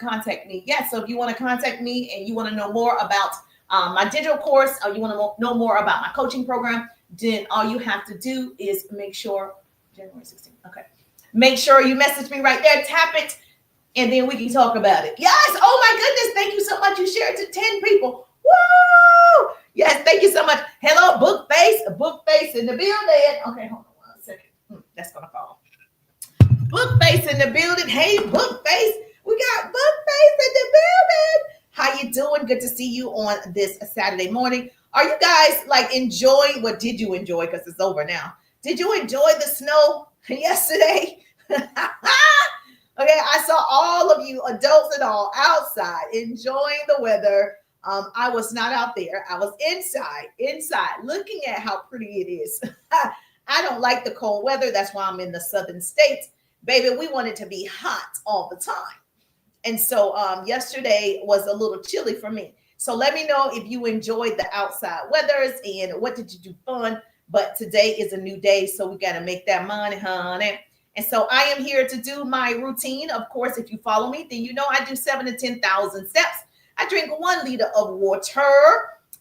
contact me. Yes, so if you want to contact me and you want to know more about my digital course, or you want to know more about my coaching program, then all you have to do is make sure, January 16th, okay. Make sure you message me right there, tap it, and then we can talk about it. Yes, oh my goodness, thank you so much. You shared to 10 people. Woo! Yes, thank you so much. Hello, Bookface in the building. Okay, hold on 1 second. That's going to fall. Bookface in the building. Hey, Bookface. We got Bookface in the building. How you doing? Good to see you on this Saturday morning. Are you guys like enjoying? What did you enjoy? Because it's over now. Did you enjoy the snow yesterday? Okay, I saw all of you, adults and all, outside enjoying the weather. I was not out there. I was inside, looking at how pretty it is. I don't like the cold weather. That's why I'm in the southern states. Baby, we want it to be hot all the time. And so yesterday was a little chilly for me. So let me know if you enjoyed the outside weathers and what did you do fun. But today is a new day, so we got to make that money, honey. And so I am here to do my routine. Of course, if you follow me, then you know I do 7,000 to 10,000 steps. I drink 1 liter of water.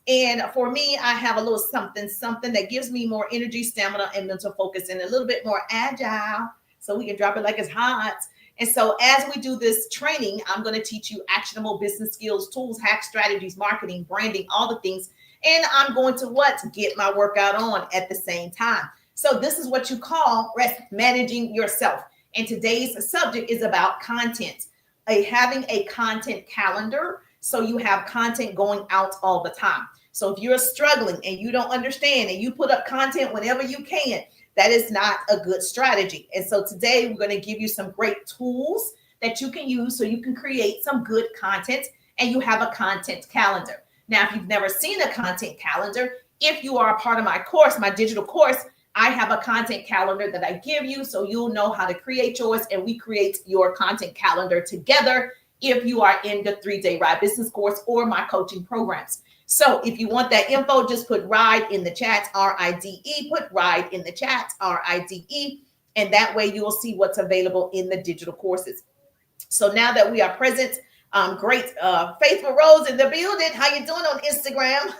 And for me, I have a little something that gives me more energy, stamina, and mental focus, and a little bit more agile, so we can drop it like it's hot. And so as we do this training, I'm going to teach you actionable business skills, tools, hacks, strategies, marketing, branding, all the things. And I'm going to get my workout on at the same time. So this is what you call managing yourself. And today's subject is about content, having a content calendar. So you have content going out all the time. So if you're struggling and you don't understand and you put up content whenever you can, that is not a good strategy. And so today we're going to give you some great tools that you can use so you can create some good content and you have a content calendar. Now, if you've never seen a content calendar, if you are a part of my course, my digital course, I have a content calendar that I give you so you'll know how to create yours, and we create your content calendar together if you are in the 3-day RIDE business course or my coaching programs. So if you want that info, just put RIDE in the chat, RIDE, put RIDE in the chat, RIDE, and that way you'll see what's available in the digital courses. So now that we are present, great, Faithful Rose in the building. How you doing on Instagram?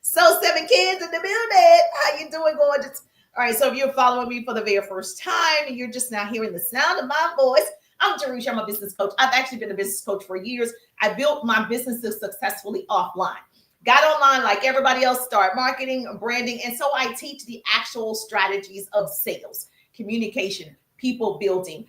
So 7 kids in the building. How you doing, gorgeous? All right, so if you're following me for the very first time and you're just now hearing the sound of my voice, I'm Jerusha. I'm a business coach. I've actually been a business coach for years. I built my businesses successfully offline. Got online like everybody else, start marketing, branding. And so I teach the actual strategies of sales, communication, people building,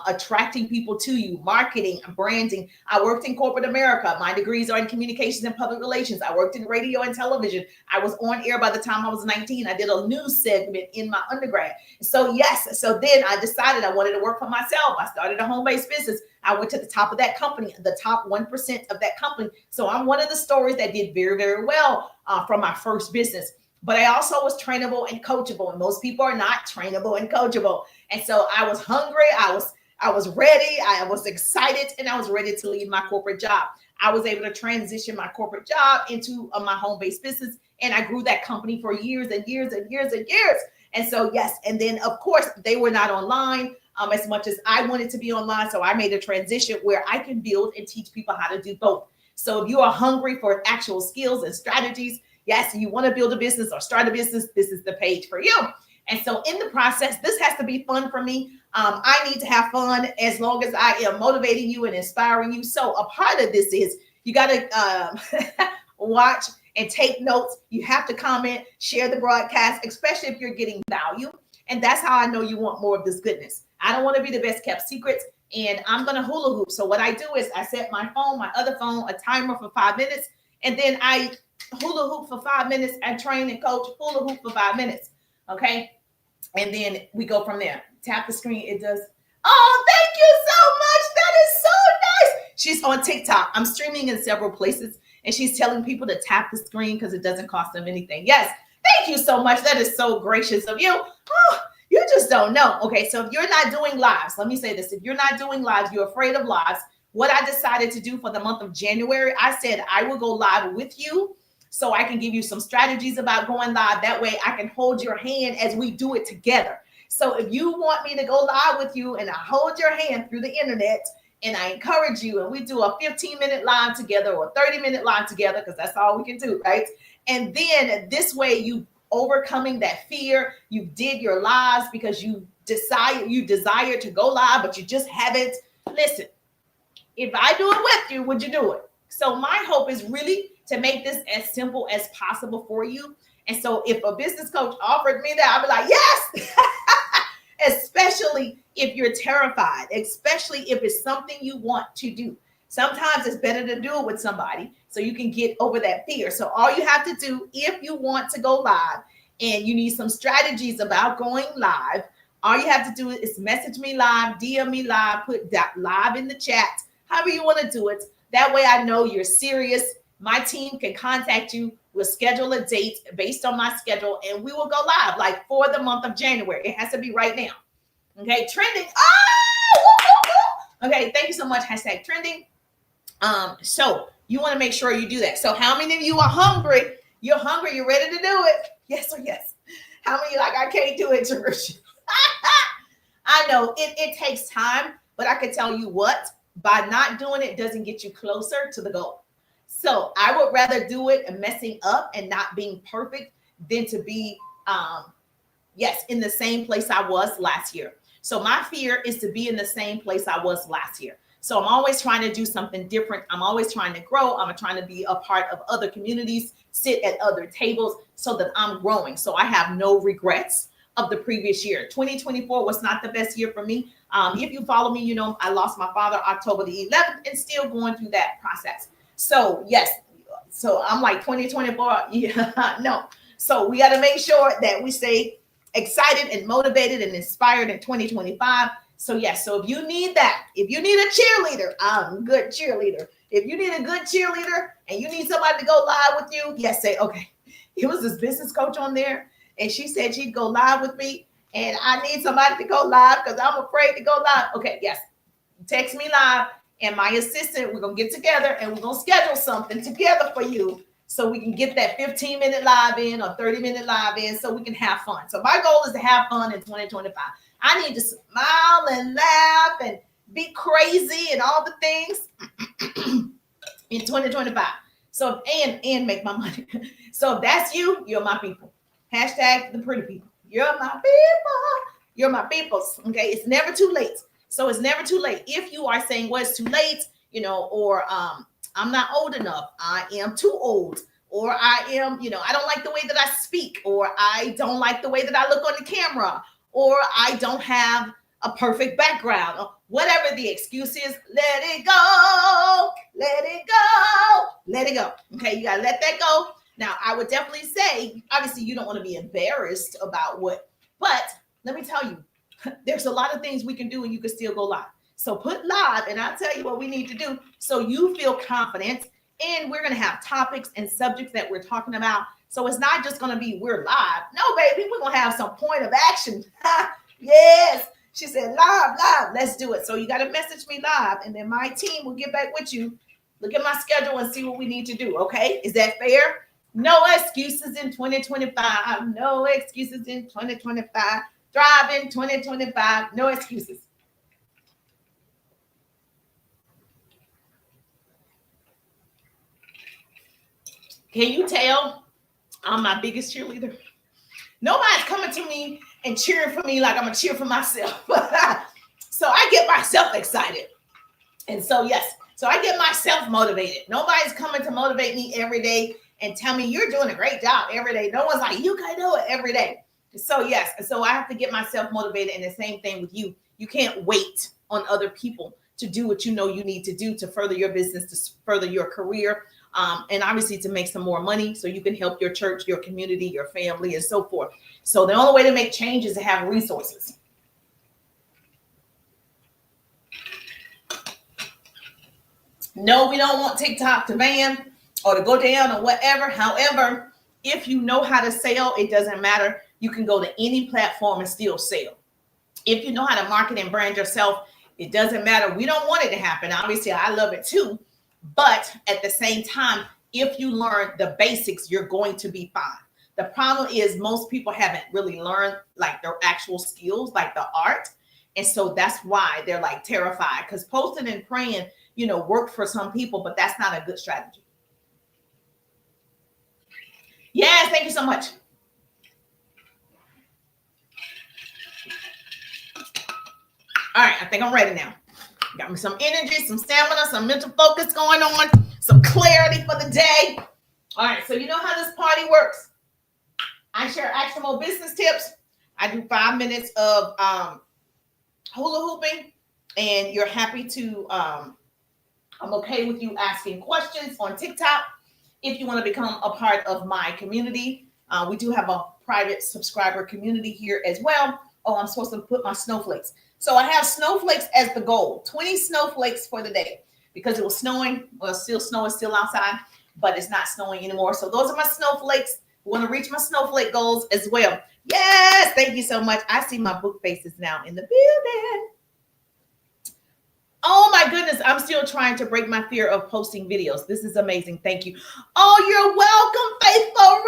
attracting people to you, marketing, branding. I worked in corporate America. My degrees are in communications and public relations. I worked in radio and television. I was on air by the time I was 19. I did a news segment in my undergrad. So yes, so then I decided I wanted to work for myself. I started a home-based business. I went to the top of that company, the top 1% of that company. So I'm one of the stories that did very, very well from my first business. But I also was trainable and coachable, and most people are not trainable and coachable. And so I was hungry, I was ready, I was excited, and I was ready to leave my corporate job. I was able to transition my corporate job into my home-based business, and I grew that company for years and years and years and years. And so, yes, and then of course they were not online as much as I wanted to be online. So I made a transition where I can build and teach people how to do both. So if you are hungry for actual skills and strategies, yes, you want to build a business or start a business, this is the page for you. And so in the process, this has to be fun for me. I need to have fun as long as I am motivating you and inspiring you. So a part of this is you got to watch and take notes. You have to comment, share the broadcast, especially if you're getting value. And that's how I know you want more of this goodness. I don't want to be the best kept secrets, and I'm going to hula hoop. So what I do is I set my other phone, a timer for 5 minutes, and then I hula hoop for 5 minutes and train and coach hula hoop for 5 minutes. Okay. And then we go from there. Tap the screen. It does. Oh, thank you so much. That is so nice. She's on TikTok. I'm streaming in several places, and she's telling people to tap the screen because it doesn't cost them anything. Yes. Thank you so much. That is so gracious of you. Oh, you just don't know. Okay. So if you're not doing lives, let me say this. If you're not doing lives, you're afraid of lives. What I decided to do for the month of January, I said I will go live with you so I can give you some strategies about going live. That way I can hold your hand as we do it together. So if you want me to go live with you and I hold your hand through the internet and I encourage you, and we do a 15-minute live together or a 30-minute live together, because that's all we can do, right? And then this way you overcoming that fear. You did your lives because you desire to go live, but you just haven't. Listen, if I do it with you, would you do it? So my hope is really to make this as simple as possible for you. And so if a business coach offered me that, I'd be like, yes, especially if you're terrified, especially if it's something you want to do. Sometimes it's better to do it with somebody so you can get over that fear. So all you have to do, if you want to go live and you need some strategies about going live, all you have to do is message me live, DM me live, put that live in the chat, however you want to do it. That way I know you're serious. My team can contact you. We'll schedule a date based on my schedule, and we will go live like for the month of January. It has to be right now. Okay, trending. Oh! Okay, thank you so much. Hashtag trending. So you want to make sure you do that. So how many of you are hungry? You're hungry. You're ready to do it. Yes or yes. How many like, I can't do it, Trish? I know it takes time, but I can tell you what, by not doing it doesn't get you closer to the goal. So I would rather do it and messing up and not being perfect than to be, in the same place I was last year. So my fear is to be in the same place I was last year. So I'm always trying to do something different. I'm always trying to grow. I'm trying to be a part of other communities, sit at other tables so that I'm growing. So I have no regrets of the previous year. 2024 was not the best year for me. If you follow me, you know I lost my father October the 11th and still going through that process. So yes, so I'm like 2024, yeah, no. So we got to make sure that we stay excited and motivated and inspired in 2025. So yes, so if you need that, if you need a cheerleader, I'm a good cheerleader. If you need a good cheerleader and you need somebody to go live with you, yes, say, okay, it was this business coach on there and she said she'd go live with me and I need somebody to go live because I'm afraid to go live. Okay, yes, text me live and my assistant, we're going to get together and we're going to schedule something together for you so we can get that 15-minute live in or 30-minute live in so we can have fun. So my goal is to have fun in 2025. I need to smile and laugh and be crazy and all the things in 2025. So, and make my money. So if that's you, you're my people. Hashtag the pretty people. You're my people. You're my peoples. Okay. It's never too late. So it's never too late. If you are saying, well, it's too late, or I'm not old enough. I am too old. Or I am, I don't like the way that I speak. Or I don't like the way that I look on the camera. Or I don't have a perfect background. Or whatever the excuse is, let it go. Let it go. Let it go. Okay, you got to let that go. Now, I would definitely say, obviously, you don't want to be embarrassed about but let me tell you, there's a lot of things we can do and you can still go live. So put live and I'll tell you what we need to do so you feel confident. And we're going to have topics and subjects that we're talking about. So it's not just going to be we're live. No, baby, we're going to have some point of action. Yes. She said live. Let's do it. So you got to message me live and then my team will get back with you. Look at my schedule and see what we need to do. Okay. Is that fair? No excuses in 2025. No excuses in 2025. Thrive in 2025. No excuses. Can you tell I'm my biggest cheerleader? Nobody's coming to me and cheering for me like I'm a cheer for myself. So I get myself excited. And so, yes, so I get myself motivated. Nobody's coming to motivate me every day and tell me you're doing a great job every day. No one's like, you can do it every day. So, yes, so I have to get myself motivated. And the same thing with you. You can't wait on other people to do what you know you need to do to further your business, to further your career. And obviously to make some more money so you can help your church, your community, your family, and so forth. So the only way to make change is to have resources. No, we don't want TikTok to ban or to go down or whatever. However, if you know how to sell, it doesn't matter. You can go to any platform and still sell. If you know how to market and brand yourself, it doesn't matter. We don't want it to happen. Obviously, I love it too. But at the same time, if you learn the basics, you're going to be fine. The problem is most people haven't really learned like their actual skills, like the art. And so that's why they're like terrified, because posting and praying, worked for some people, but that's not a good strategy. Yes, thank you so much. All right, I think I'm ready now. Got me some energy, some stamina, some mental focus going on, some clarity for the day. All right, so you know how this party works. I share actionable business tips. I do 5 minutes of hula hooping, and you're happy to, I'm okay with you asking questions on TikTok if you want to become a part of my community. We do have a private subscriber community here as well. Oh, I'm supposed to put my snowflakes. So I have snowflakes as the goal, 20 snowflakes for the day, because it was snowing. Well, still snow is still outside, but it's not snowing anymore. So those are my snowflakes. I want to reach my snowflake goals as well. Yes, thank you so much. I see my book faces now in the building. Oh my goodness, I'm still trying to break my fear of posting videos. This is amazing. Thank you. Oh, you're welcome, Faithful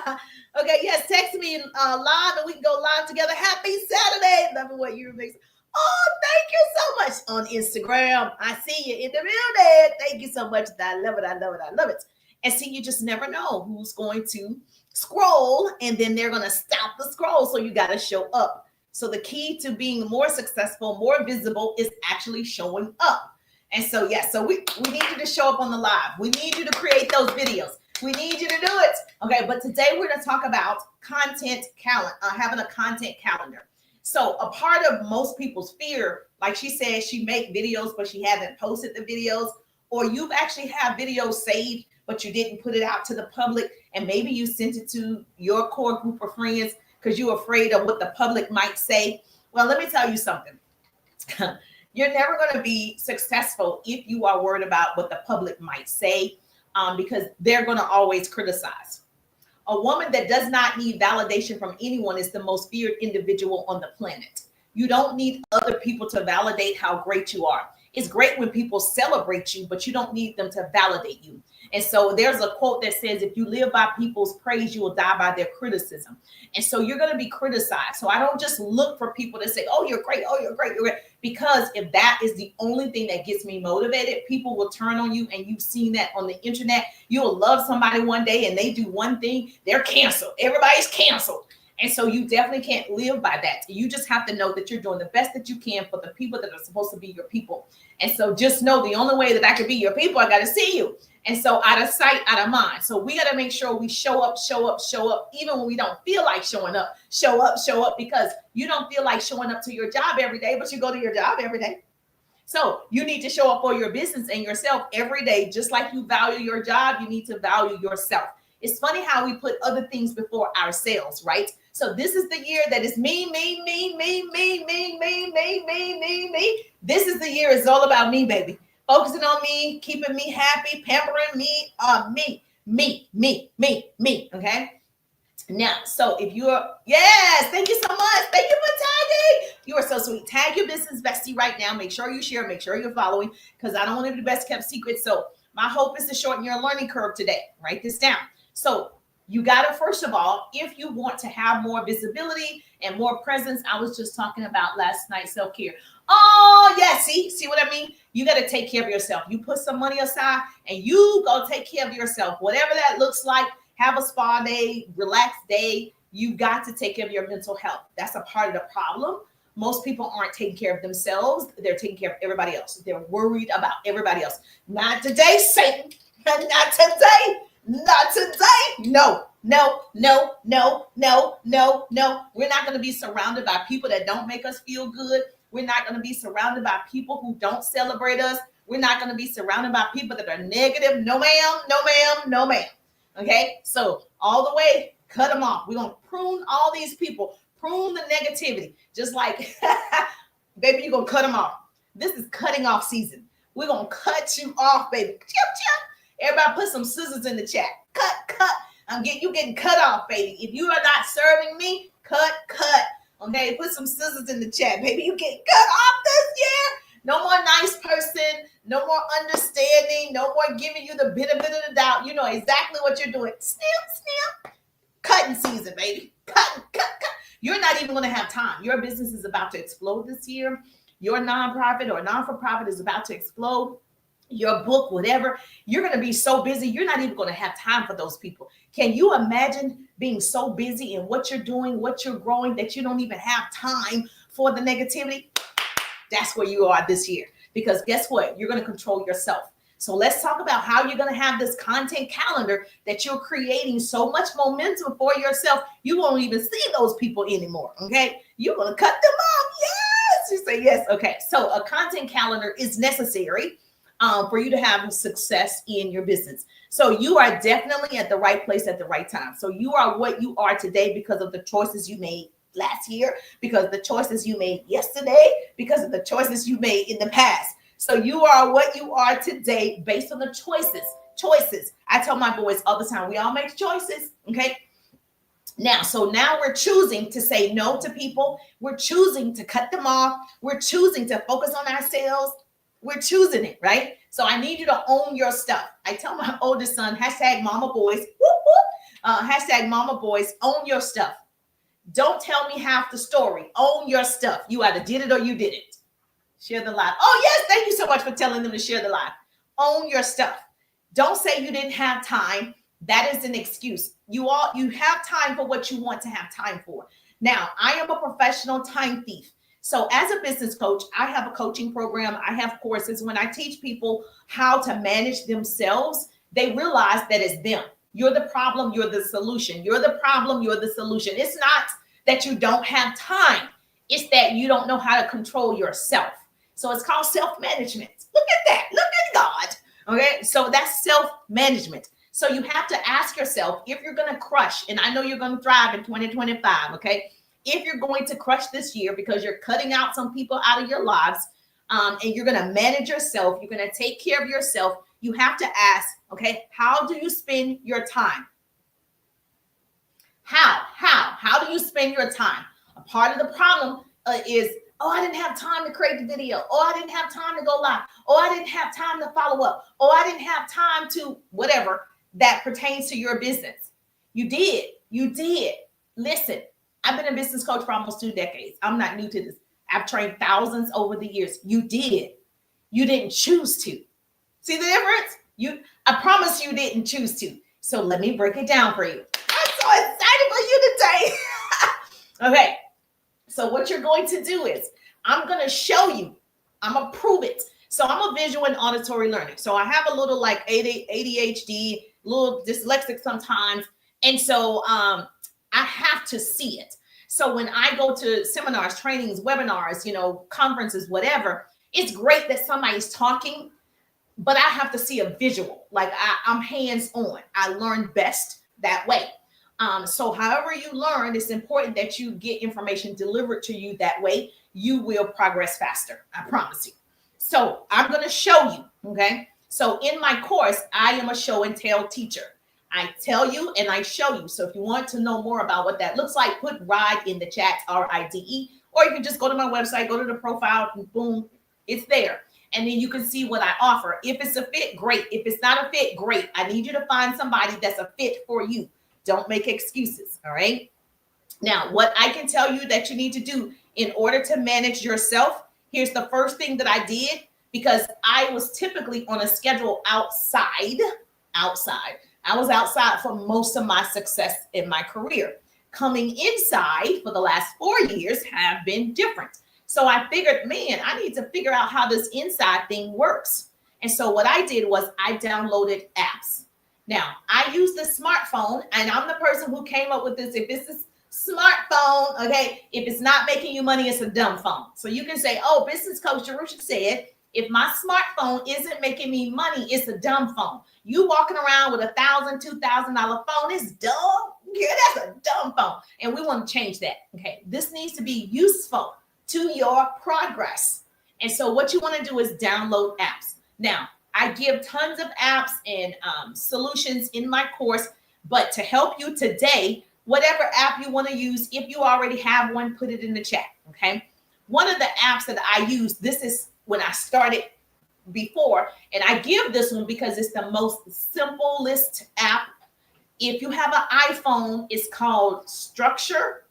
Rose. Okay, yes, text me live and we can go live together. Happy Saturday. Loving what you make. Oh, thank you so much on Instagram. I see you in the building. Thank you so much. I love it. I love it. I love it. And see, you just never know who's going to scroll, and then they're going to stop the scroll. So you got to show up. So the key to being more successful, more visible, is actually showing up. And so, yes, so we need you to show up on the live. We need you to create those videos. We need you to do it. Okay, but today we're going to talk about content calendar, having a content calendar. So a part of most people's fear, like she said, she make videos, but she hasn't posted the videos, or you've actually have videos saved, but you didn't put it out to the public, and maybe you sent it to your core group of friends because you're afraid of what the public might say. Well, let me tell you something. You're never going to be successful if you are worried about what the public might say, because they're going to always criticize. A woman that does not need validation from anyone is the most feared individual on the planet. You don't need other people to validate how great you are. It's great when people celebrate you, but you don't need them to validate you. And so there's a quote that says, if you live by people's praise, you will die by their criticism. And so you're going to be criticized. So I don't just look for people to say, oh, you're great. Oh, you're great. You're great. Because if that is the only thing that gets me motivated, people will turn on you. And you've seen that on the internet. You'll love somebody one day and they do one thing, they're canceled. Everybody's canceled. And so you definitely can't live by that. You just have to know that you're doing the best that you can for the people that are supposed to be your people. And so just know the only way that I can be your people, I got to see you. And so out of sight, out of mind. So we got to make sure we show up, even when we don't feel like showing up, show up, because you don't feel like showing up to your job every day, but you go to your job every day. So you need to show up for your business and yourself every day. Just like you value your job, you need to value yourself. It's funny how we put other things before ourselves, right? So this is the year that is me. This is the year. It's all about me, baby. Focusing on me, keeping me happy, pampering me, me. Okay. Now, so if you're, yes, thank you so much. Thank you for tagging. You are so sweet. Tag your business bestie right now. Make sure you share. Make sure you're following, because I don't want to be the best kept secret. So my hope is to shorten your learning curve today. Write this down. So you got to, first of all, if you want to have more visibility and more presence, I was just talking about last night, self-care. Oh, yeah. See what I mean? You got to take care of yourself. You put some money aside and you go take care of yourself. Whatever that looks like, have a spa day, relaxed day. You got to take care of your mental health. That's a part of the problem. Most people aren't taking care of themselves. They're taking care of everybody else. They're worried about everybody else. Not today, Satan. Not today. Not today. No. We're not going to be surrounded by people that don't make us feel good. We're not going to be surrounded by people who don't celebrate us. We're not going to be surrounded by people that are negative. No, ma'am. Okay. So all the way, cut them off. We're going to prune all these people, prune the negativity. Just like, baby, you're going to cut them off. This is cutting off season. We're going to cut you off, baby. Chip. Everybody put some scissors in the chat. Cut. You getting cut off, baby. If you are not serving me, cut. Okay, put some scissors in the chat, baby. You get cut off this year. No more nice person. No more understanding. No more giving you the benefit of the doubt. You know exactly what you're doing. Snip. Cutting season, baby. Cut. You're not even going to have time. Your business is about to explode this year. Your nonprofit or non-for-profit is about to explode. Your book, whatever, you're going to be so busy, you're not even going to have time for those people. Can you imagine being so busy in what you're doing, what you're growing, that you don't even have time for the negativity? That's where you are this year. Because guess what? You're going to control yourself. So let's talk about how you're going to have this content calendar that you're creating so much momentum for yourself. You won't even see those people anymore. Okay. You're going to cut them off. Yes. You say yes. Okay. So a content calendar is necessary for you to have success in your business. So you are definitely at the right place at the right time. So you are what you are today because of the choices you made last year, because of the choices you made yesterday, because of the choices you made in the past. So you are what you are today based on the choices. I tell my boys all the time, we all make choices. Okay. Now we're choosing to say no to people. We're choosing to cut them off. We're choosing to focus on ourselves. We're choosing it, right? So I need you to own your stuff. I tell my oldest son, hashtag mama boys, whoop, whoop, hashtag mama boys, own your stuff. Don't tell me half the story. Own your stuff. You either did it or you didn't. Share the live. Oh, yes. Thank you so much for telling them to share the live. Own your stuff. Don't say you didn't have time. That is an excuse. You have time for what you want to have time for. Now, I am a professional time thief. So as a business coach, I have a coaching program. I have courses. When I teach people how to manage themselves, they realize that it's them. You're the problem. You're the solution. You're the problem. You're the solution. It's not that you don't have time. It's that you don't know how to control yourself. So it's called self-management. Look at that. Look at God. Okay. So that's self-management. So you have to ask yourself if you're going to crush, and I know you're going to thrive in 2025. Okay. If you're going to crush this year because you're cutting out some people out of your lives, and you're going to manage yourself, you're going to take care of yourself, you have to ask, okay, how do you spend your time? How do you spend your time? A part of the problem is, oh, I didn't have time to create the video. Oh, I didn't have time to go live. Oh, I didn't have time to follow up. Oh, I didn't have time to whatever that pertains to your business. You did. Listen, I've been a business coach for almost 2 decades. I'm not new to this. I've trained thousands over the years. You did. You didn't choose to. See the difference? I promise you didn't choose to. So let me break it down for you. I'm so excited for you today. Okay. So what you're going to do is I'm going to show you. I'm going to prove it. So I'm a visual and auditory learner. So I have a little like ADHD, a little dyslexic sometimes. And so I have to see it. So when I go to seminars, trainings, webinars, conferences, whatever, it's great that somebody's talking, but I have to see a visual. Like I'm hands-on. I learn best that way. So however you learn, it's important that you get information delivered to you that way. You will progress faster. I promise you. So I'm going to show you. Okay. So in my course, I am a show and tell teacher. I tell you and I show you. So if you want to know more about what that looks like, put RIDE in the chat, RIDE, or you can just go to my website, go to the profile, and boom, it's there. And then you can see what I offer. If it's a fit, great. If it's not a fit, great. I need you to find somebody that's a fit for you. Don't make excuses. All right. Now, what I can tell you that you need to do in order to manage yourself, here's the first thing that I did, because I was typically on a schedule outside. I was outside for most of my success in my career. Coming inside for the last 4 years have been different. So I figured, man, I need to figure out how this inside thing works. And so what I did was I downloaded apps. Now, I use the smartphone, and I'm the person who came up with this. If it's a smartphone, okay, if it's not making you money, it's a dumb phone. So you can say, oh, business coach Jerusha said, if my smartphone isn't making me money, it's a dumb phone. You walking around with $1,000, $2,000 phone, it's dumb. Yeah, that's a dumb phone. And we want to change that. Okay, this needs to be useful to your progress. And so what you want to do is download apps. Now, I give tons of apps and solutions in my course, but to help you today, whatever app you want to use, if you already have one, put it in the chat. Okay. One of the apps that I use, this is when I started before, and I give this one because it's the most simplest app. If you have an iPhone, it's called Structure.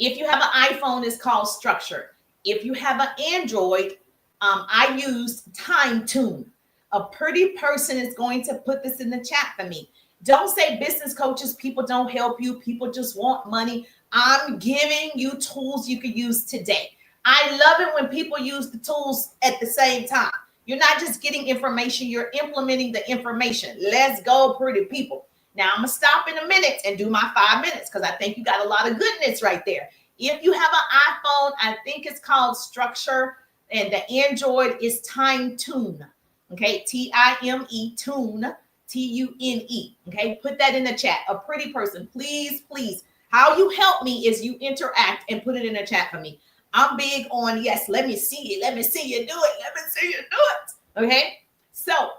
If you have an iPhone, it's called Structure. If you have an Android, I use Time Tune. A pretty person is going to put this in the chat for me. Don't say business coaches, people don't help you, people just want money. I'm giving you tools you can use today. I love it when people use the tools at the same time. You're not just getting information, you're implementing the information. Let's go, pretty people. Now I'm gonna stop in a minute and do my 5 minutes because I think you got a lot of goodness right there. If you have an iPhone, I think it's called Structure, and the Android is Time Tune. Okay, Time Tune, Tune. Okay, put that in the chat. A pretty person, please, please. How you help me is you interact and put it in the chat for me. I'm big on, yes, let me see it. Let me see you do it. Let me see you do it. Okay, so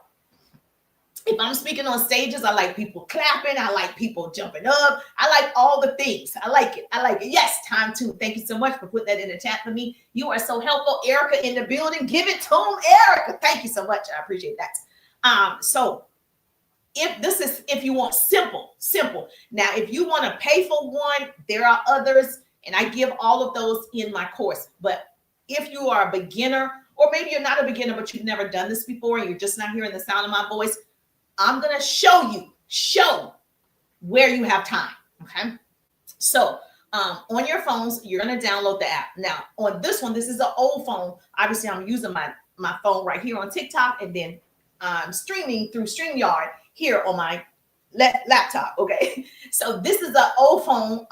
if I'm speaking on stages, I like people clapping. I like people jumping up. I like all the things. I like it. I like it. Yes, Time Tune. Thank you so much for putting that in the chat for me. You are so helpful. Erica in the building. Give it to him, Erica. Thank you so much. I appreciate that. So if you want simple. Now, if you want to pay for one, there are others, and I give all of those in my course. But if you are a beginner, or maybe you're not a beginner, but you've never done this before, and you're just not hearing the sound of my voice, I'm going to show where you have time. Okay. So on your phones, you're going to download the app. Now on this one, this is an old phone. Obviously I'm using my phone right here on TikTok, and then I'm streaming through StreamYard here on my laptop. Okay. So this is an old phone.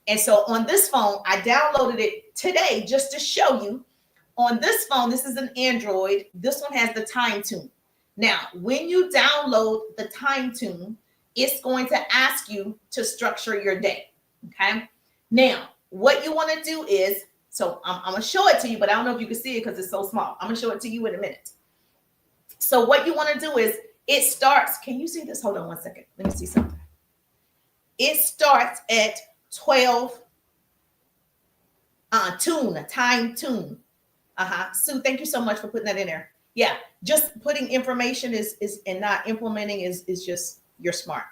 And so on this phone, I downloaded it today just to show you. On this phone, this is an Android. This one has the Time Tune. Now, when you download the Time Tune, it's going to ask you to structure your day. Okay. Now, what you want to do is, so I'm going to show it to you, but I don't know if you can see it because it's so small. I'm going to show it to you in a minute. So what you want to do is it starts. Can you see this? Hold on 1 second. Let me see something. It starts at 12 Time Tune. Sue, thank you so much for putting that in there. Yeah, just putting information is and not implementing is just, you're smart.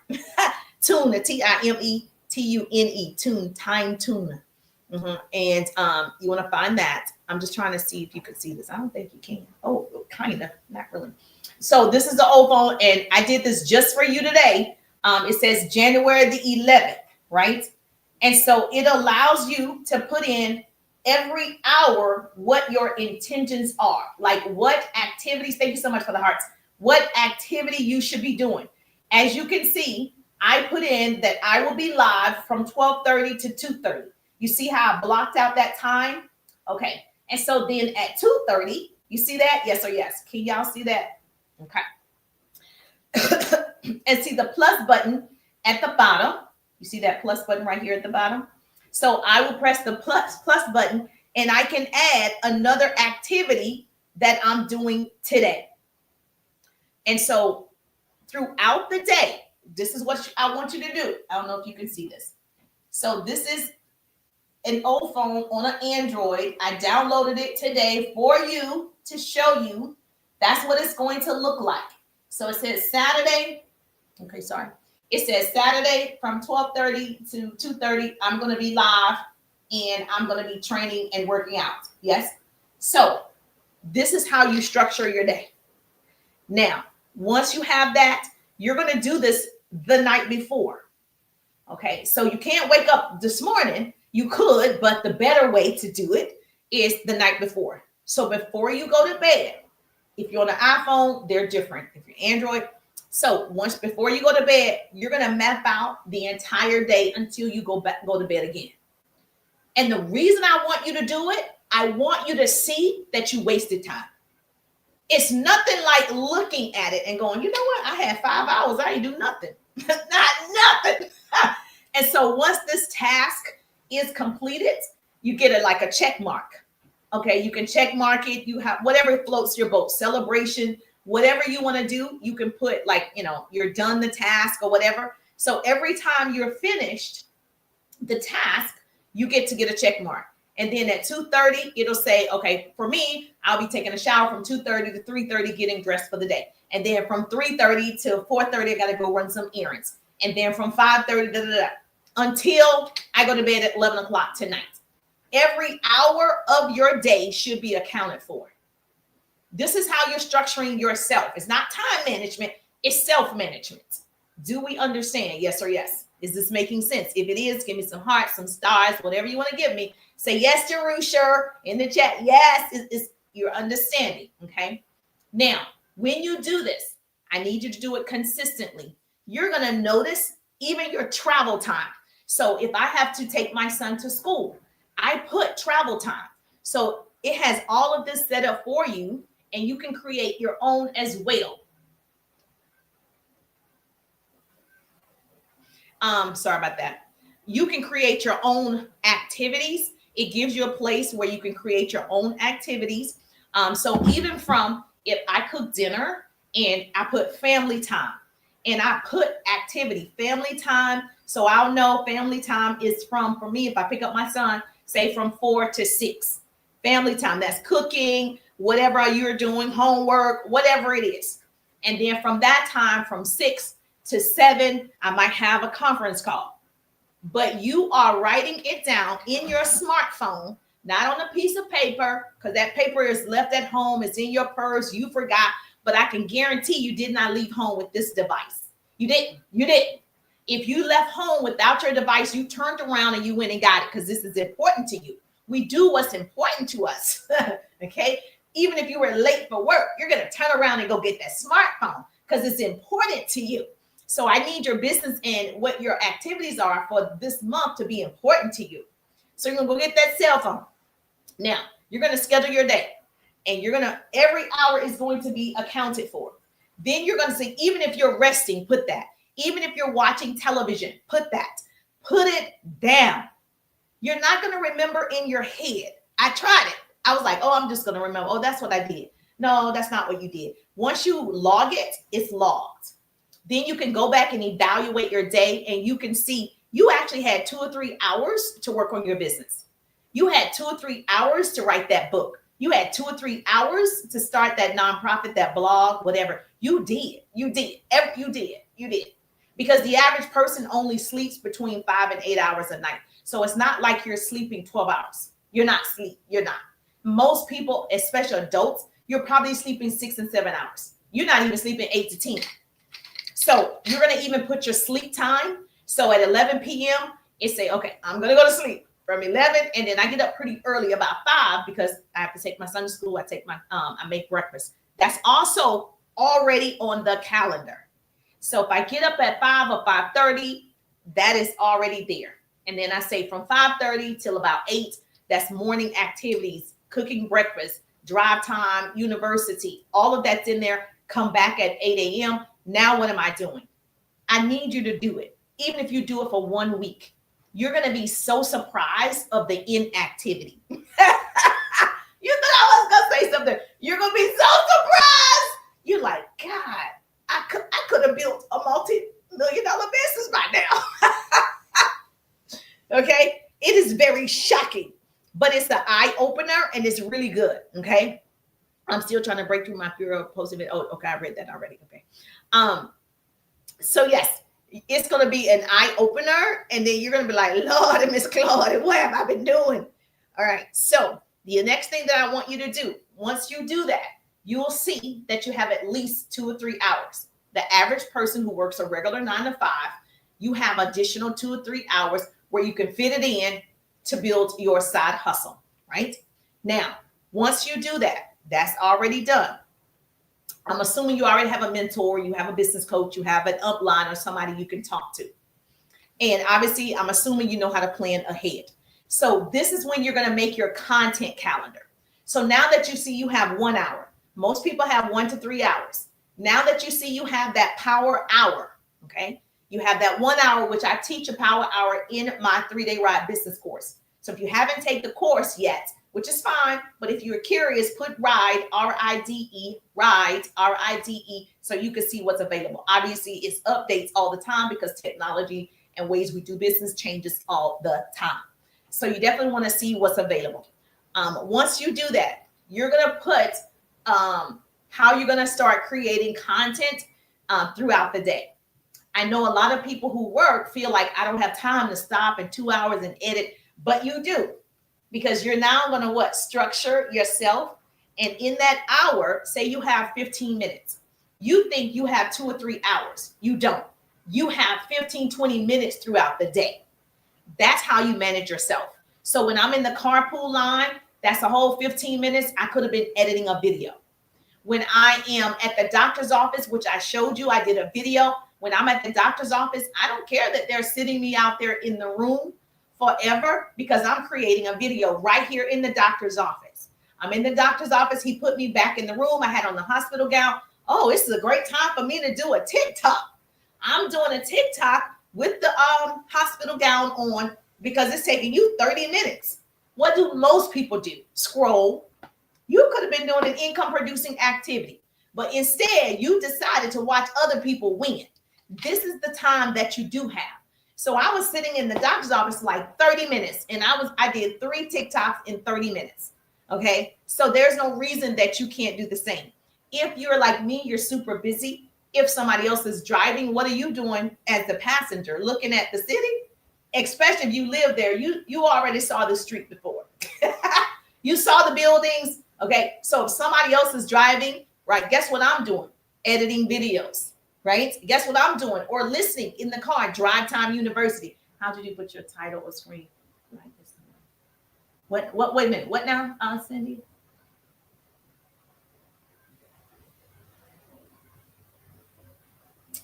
Tune, the Timetune, Tune, Time Tune. And you want to find that. I'm just trying to see if you can see this. I don't think you can. Oh, kind of, not really. So this is the old phone, and I did this just for you today. It says January the 11th, right? And so it allows you to put in every hour what your intentions are, like what activities. Thank you so much for the hearts. What activity you should be doing. As you can see, I put in that I will be live from 12:30 to 2:30. You see how I blocked out that time? Okay. And so then at 2:30, you see that? Yes or yes? Can y'all see that? Okay. And see the plus button at the bottom. You see that plus button right here at the bottom? So I will press the plus button, and I can add another activity that I'm doing today. And so throughout the day, this is what I want you to do. I don't know if you can see this. So this is an old phone on an Android. I downloaded it today for you to show you. That's what it's going to look like. So it says Saturday. Okay, sorry. It says Saturday from 12:30 to 2:30. I'm going to be live, and I'm going to be training and working out. Yes. So this is how you structure your day. Now, once you have that, you're going to do this the night before. Okay. So you can't wake up this morning. You could, but the better way to do it is the night before. So before you go to bed, if you're on an iPhone, they're different. If you're Android. So once before you go to bed, you're going to map out the entire day until you go to bed again. And the reason I want you to do it, I want you to see that you wasted time. It's nothing like looking at it and going, you know what? I had 5 hours. I didn't do nothing. Not nothing. And so once this task is completed, you get it like a check mark. Okay. You can check mark it. You have whatever floats your boat, celebration, whatever you want to do, you can put like, you're done the task or whatever. So every time you're finished the task, you get to get a check mark. And then at 2:30, it'll say, okay, for me, I'll be taking a shower from 2:30 to 3:30, getting dressed for the day. And then from 3:30 to 4:30, I got to go run some errands. And then from 5:30, until I go to bed at 11 o'clock tonight. Every hour of your day should be accounted for. This is how you're structuring yourself. It's not time management, it's self-management. Do we understand? Yes or yes? Is this making sense? If it is, give me some hearts, some stars, whatever you want to give me. Say yes, Jerusha, in the chat. Yes, you're understanding, okay? Now, when you do this, I need you to do it consistently. You're going to notice even your travel time. So if I have to take my son to school, I put travel time. So it has all of this set up for you, and you can create your own as well. Sorry about that. You can create your own activities. It gives you a place where you can create your own activities. So even from if I cook dinner and I put family time and I put activity, family time. So I'll know family time is for me, if I pick up my son, say from 4 to 6, family time, that's cooking, whatever you're doing, homework, whatever it is. And then from that time, from 6 to 7, I might have a conference call. But you are writing it down in your smartphone, not on a piece of paper, because that paper is left at home. It's in your purse. You forgot. But I can guarantee you did not leave home with this device. You didn't. You didn't. If you left home without your device, you turned around and you went and got it because this is important to you. We do what's important to us. Okay? Even if you were late for work, you're going to turn around and go get that smartphone because it's important to you. So I need your business and what your activities are for this month to be important to you. So you're going to go get that cell phone. Now, you're going to schedule your day. And you're going to, every hour is going to be accounted for. Then you're going to say, even if you're resting, put that. Even if you're watching television, put that. Put it down. You're not going to remember in your head. I tried it. I was like, oh, I'm just going to remember. Oh, that's what I did. No, that's not what you did. Once you log it, it's logged. Then you can go back and evaluate your day and you can see you actually had 2 or 3 hours to work on your business. You had 2 or 3 hours to write that book. You had 2 or 3 hours to start that nonprofit, that blog, whatever. You did. You did. You did. Because the average person only sleeps between 5 and 8 hours a night. So it's not like you're sleeping 12 hours. You're not sleep. You're not. Most people, especially adults, you're probably sleeping 6 and 7 hours. You're not even sleeping 8 to 10. So you're going to even put your sleep time. So at 11 p.m., it say, okay, I'm going to go to sleep from 11. And then I get up pretty early, about 5, because I have to take my son to school. I make breakfast. That's also already on the calendar. So if I get up at 5 or 5:30, that is already there. And then I say from 5:30 till about 8, that's morning activities, cooking breakfast, drive time, university, all of that's in there. Come back at 8 a.m. Now what am I doing? I need you to do it. Even if you do it for 1 week, you're going to be so surprised of the inactivity. You thought I was going to say something. You're going to be so surprised. You're like, God, I could have built a multi-million-dollar business by now. Okay? It is very shocking, but it's the eye opener and it's really good. Okay? I'm still trying to break through my fear of posting it. Oh, okay. I read that already. Okay. So yes, it's going to be an eye opener. And then you're going to be like, Lord, Miss Claude, what have I been doing? All right. So the next thing that I want you to do, once you do that, you will see that you have at least 2 or 3 hours. The average person who works a regular 9 to 5, you have additional 2 or 3 hours where you can fit it in to build your side hustle, right? Now, once you do that, that's already done. I'm assuming you already have a mentor, you have a business coach, you have an upline or somebody you can talk to. And obviously, I'm assuming you know how to plan ahead. So this is when you're going to make your content calendar. So now that you see you have 1 hour, most people have 1 to 3 hours. Now that you see you have that power hour, okay? You have that 1 hour, which I teach a power hour in my 3-day ride business course. So if you haven't taken the course yet, which is fine, but if you're curious, put RIDE, R-I-D-E, RIDE, R-I-D-E, so you can see what's available. Obviously, it's updates all the time because technology and ways we do business changes all the time. So you definitely want to see what's available. Once you do that, you're going to put how you're going to start creating content throughout the day. I know a lot of people who work feel like I don't have time to stop in 2 hours and edit, but you do, because you're now going to what? Structure yourself. And in that hour, say you have 15 minutes. You think you have 2 or 3 hours. You don't. You have 15, 20 minutes throughout the day. That's how you manage yourself. So when I'm in the carpool line, that's a whole 15 minutes. I could have been editing a video. When I am at the doctor's office, which I showed you, I did a video. When I'm at the doctor's office, I don't care that they're sitting me out there in the room forever, because I'm creating a video right here in the doctor's office. I'm in the doctor's office. He put me back in the room. I had on the hospital gown. Oh, this is a great time for me to do a TikTok. I'm doing a TikTok with the hospital gown on because it's taking you 30 minutes. What do most people do? Scroll. You could have been doing an income producing activity, but instead you decided to watch other people win. This is the time that you do have. So I was sitting in the doctor's office like 30 minutes, and I did 3 TikToks in 30 minutes. Okay. So there's no reason that you can't do the same. If you're like me, you're super busy. If somebody else is driving, what are you doing as the passenger? Looking at the city? Especially if you live there, you already saw the street before. You saw the buildings. Okay. So if somebody else is driving, right, guess what I'm doing? Editing videos, right? Guess what I'm doing? Or listening in the car, Drive Time University. How did you put your title or screen? Like this. What, wait a minute. What now, Cindy?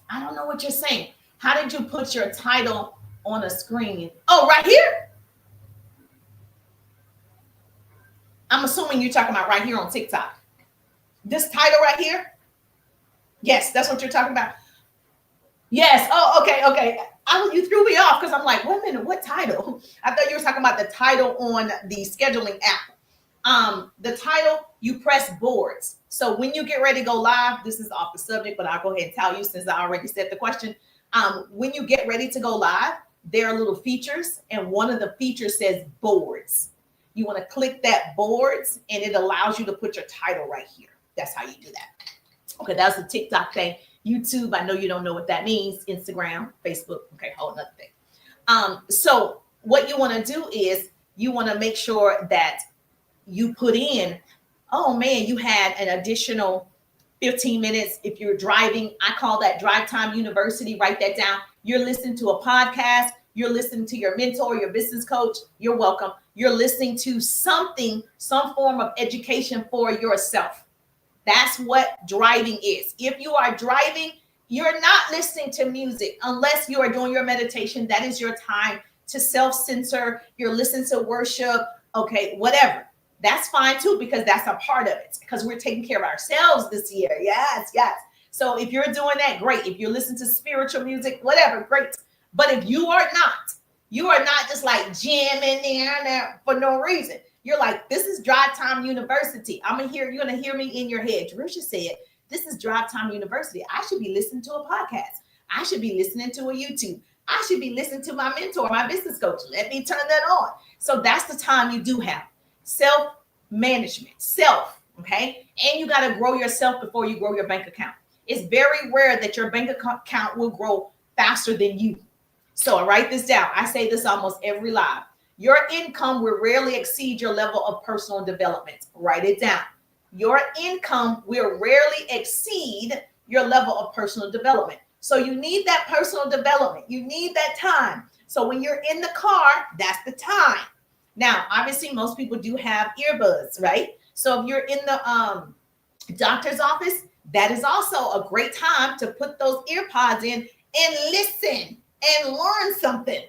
I don't know what you're saying. How did you put your title on a screen? Oh, right here? I'm assuming you're talking about right here on TikTok. This title right here? Yes, that's what you're talking about. Yes. Oh, okay. You threw me off because I'm like, wait a minute, what title? I thought you were talking about the title on the scheduling app. The title, you press boards. So when you get ready to go live, this is off the subject, but I'll go ahead and tell you since I already said the question. When you get ready to go live, there are little features, and one of the features says boards. You want to click that boards, and it allows you to put your title right here. That's how you do that. Okay, that's the TikTok thing. YouTube, I know you don't know what that means. Instagram, Facebook, okay, whole other thing. So what you want to do is you want to make sure that you put in, oh man, you had an additional 15 minutes. If you're driving, I call that Drive Time University. Write that down. You're listening to a podcast. You're listening to your mentor, your business coach. You're welcome. You're listening to something, some form of education for yourself. That's what driving is. If you are driving, you're not listening to music unless you are doing your meditation. That is your time to self-censor. You're listening to worship. Okay, whatever. That's fine too, because that's a part of it, because we're taking care of ourselves this year. Yes. So if you're doing that, great. If you're listening to spiritual music, whatever, great. But if you are not just like jamming there for no reason. You're like, this is Drive Time University. You're going to hear me in your head. Jerusha said, this is Drive Time University. I should be listening to a podcast. I should be listening to a YouTube. I should be listening to my mentor, my business coach. Let me turn that on. So that's the time you do have self-management, okay? And you got to grow yourself before you grow your bank account. It's very rare that your bank account will grow faster than you. So I write this down. I say this almost every live. Your income will rarely exceed your level of personal development. Write it down. Your income will rarely exceed your level of personal development. So you need that personal development. You need that time. So when you're in the car, that's the time. Now, obviously, most people do have earbuds, right? So if you're in the doctor's office, that is also a great time to put those earpods in and listen and learn something.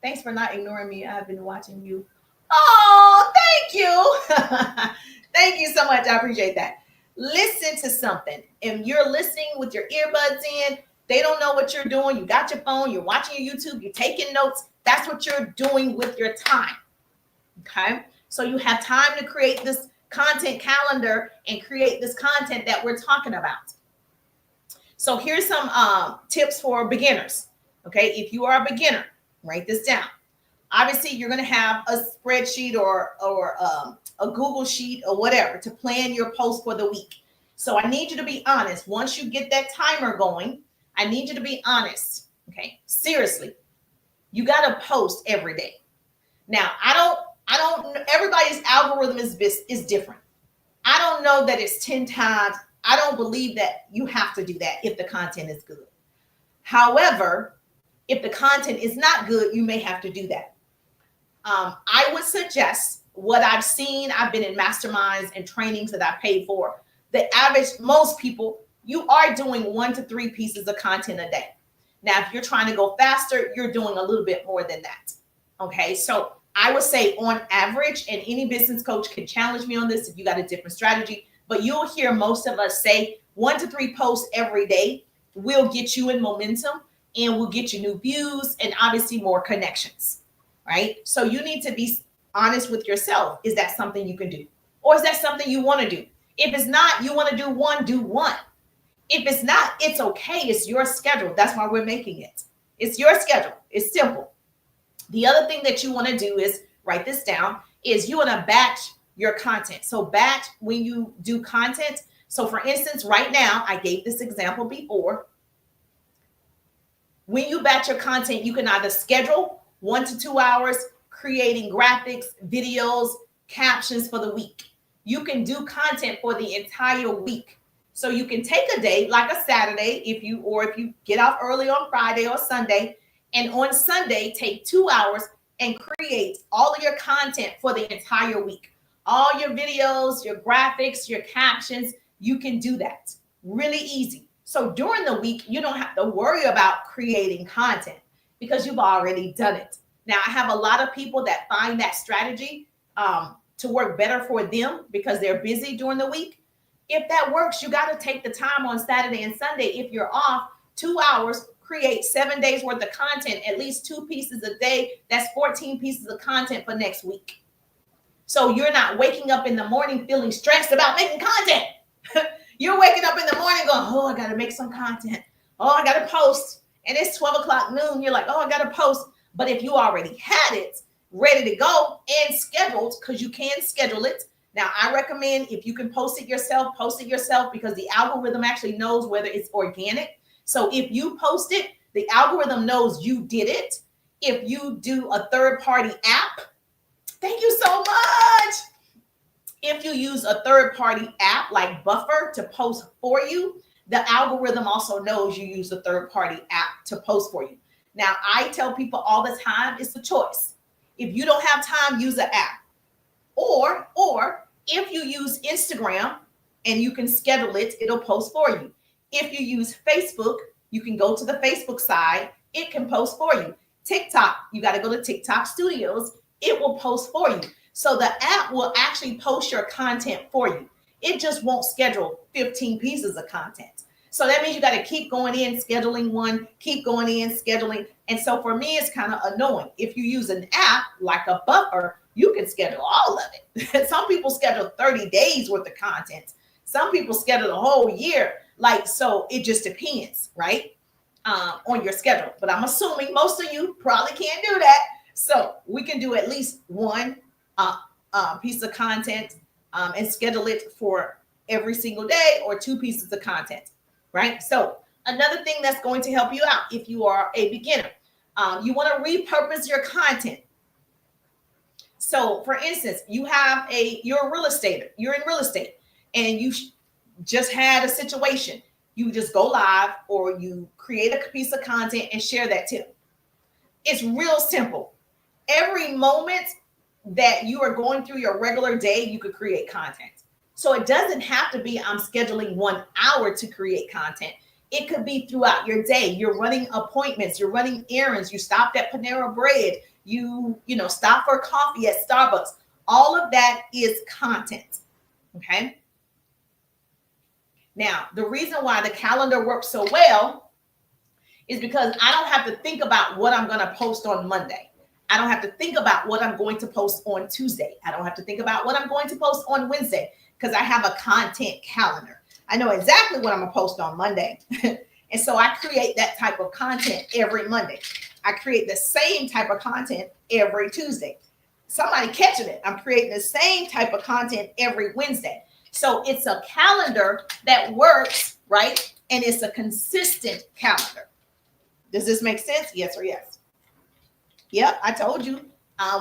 Thanks for not ignoring me. I've been watching you. Oh, thank you. Thank you so much. I appreciate that. Listen to something. If you're listening with your earbuds in, they don't know what you're doing. You got your phone, you're watching your YouTube, you're taking notes. That's what you're doing with your time. Okay. So you have time to create this content calendar and create this content that we're talking about. So here's some tips for beginners. Okay. If you are a beginner, write this down. Obviously, you're going to have a spreadsheet or a Google sheet or whatever to plan your post for the week. So I need you to be honest. Once you get that timer going, I need you to be honest. Okay. Seriously. You got to post every day. Now, everybody's algorithm is different. I don't know that it's 10 times. I don't believe that you have to do that if the content is good. However, if the content is not good, you may have to do that. I would suggest what I've seen. I've been in masterminds and trainings that I paid for. The average, most people, you are doing 1 to 3 pieces of content a day. Now, if you're trying to go faster, you're doing a little bit more than that. Okay, so I would say on average, and any business coach can challenge me on this if you got a different strategy, but you'll hear most of us say 1 to 3 posts every day will get you in momentum and will get you new views and obviously more connections, right? So you need to be honest with yourself. Is that something you can do? Or is that something you want to do? If it's not, you want to do one. If it's not, it's okay. It's your schedule. That's why we're making it. It's your schedule. It's simple. The other thing that you want to do is write this down, is you want to batch your content. So batch when you do content. So for instance, right now, I gave this example before. When you batch your content, you can either schedule 1 to 2 hours creating graphics, videos, captions for the week. You can do content for the entire week. So you can take a day like a Saturday if you get off early on Friday or Sunday, and on Sunday take 2 hours and create all of your content for the entire week. All your videos, your graphics, your captions, you can do that. Really easy. So during the week, you don't have to worry about creating content because you've already done it. Now, I have a lot of people that find that strategy to work better for them because they're busy during the week. If that works, you got to take the time on Saturday and Sunday. If you're off, 2 hours, create 7 days worth of content, at least 2 pieces a day. That's 14 pieces of content for next week. So you're not waking up in the morning feeling stressed about making content. You're waking up in the morning going, oh, I got to make some content. Oh, I got to post. And it's 12 o'clock noon. You're like, oh, I got to post. But if you already had it ready to go and scheduled, because you can schedule it. Now, I recommend if you can post it yourself because the algorithm actually knows whether it's organic. So if you post it, the algorithm knows you did it. If you do a third-party app, thank you so much. If you use a third-party app like Buffer to post for you, the algorithm also knows you use a third-party app to post for you. Now, I tell people all the time, it's a choice. If you don't have time, use an app. Or if you use Instagram and you can schedule it, it'll post for you. If you use Facebook, you can go to the Facebook side. It can post for you. TikTok, you got to go to TikTok Studios. It will post for you. So the app will actually post your content for you. It just won't schedule 15 pieces of content. So that means you got to keep going in, scheduling one, keep going in, scheduling. And so for me, it's kind of annoying. If you use an app like a Buffer, you can schedule all of it. Some people schedule 30 days worth of content. Some people schedule a whole year. So it just depends, right? On your schedule. But I'm assuming most of you probably can't do that. So we can do at least one piece of content and schedule it for every single day, or 2 pieces of content, right? So another thing that's going to help you out if you are a beginner, you want to repurpose your content. So for instance, you're a real estate, you're in real estate, and you just had a situation. You just go live or you create a piece of content and share that tip. It's real simple. Every moment that you are going through your regular day, you could create content. So it doesn't have to be I'm scheduling 1 hour to create content. It could be throughout your day. You're running appointments, you're running errands, you stopped at Panera Bread, you stop for coffee at Starbucks. All of that is content. Okay. Now, the reason why the calendar works so well is because I don't have to think about what I'm going to post on Monday. I don't have to think about what I'm going to post on Tuesday. I don't have to think about what I'm going to post on Wednesday because I have a content calendar. I know exactly what I'm going to post on Monday. And so I create that type of content every Monday. I create the same type of content every Tuesday. Somebody catching it. I'm creating the same type of content every Wednesday. So it's a calendar that works, right? and it's a consistent calendar. Does this make sense? Yes or yes? Yep, I told you.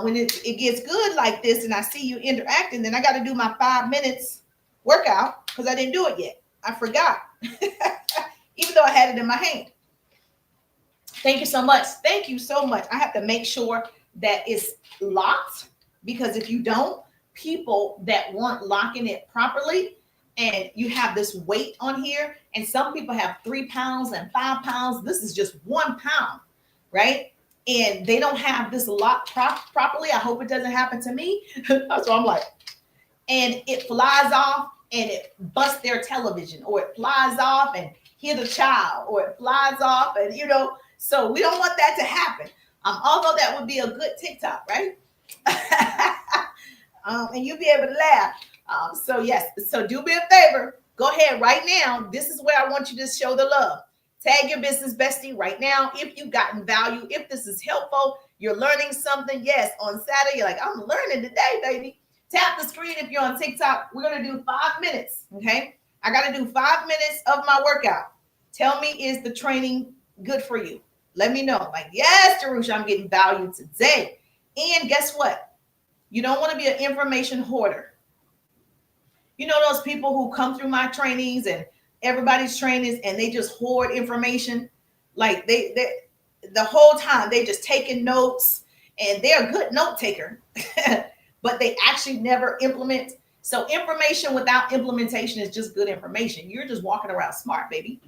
When it gets good like this and I see you interacting, then I got to do my 5 minutes workout because I didn't do it yet. I forgot, even though I had it in my hand. Thank you so much. Thank you so much. I have to make sure that it's locked, because if you don't, people that weren't locking it properly, and you have this weight on here, and some people have 3 pounds and 5 pounds. This is just 1 pound, right? And they don't have this locked properly. I hope it doesn't happen to me. So I'm like, and it flies off and it busts their television, or it flies off and hit a child, or it flies off and, so we don't want that to happen. Although that would be a good TikTok, right? And you'll be able to laugh. So yes, so do me a favor. Go ahead right now. This is where I want you to show the love. Tag your business bestie right now if you've gotten value, if this is helpful, you're learning something. Yes, on Saturday, you're like, I'm learning today, baby. Tap the screen if you're on TikTok. We're going to do 5 minutes, okay? I got to do 5 minutes of my workout. Tell me, is the training good for you? Let me know. Like, yes, Darusha, I'm getting value today. And guess what? You don't want to be an information hoarder. You know those people who come through my trainings and everybody's trainings and they just hoard information? Like they the whole time they just taking notes, and they're a good note taker, but they actually never implement. So information without implementation is just good information. You're just walking around smart, baby.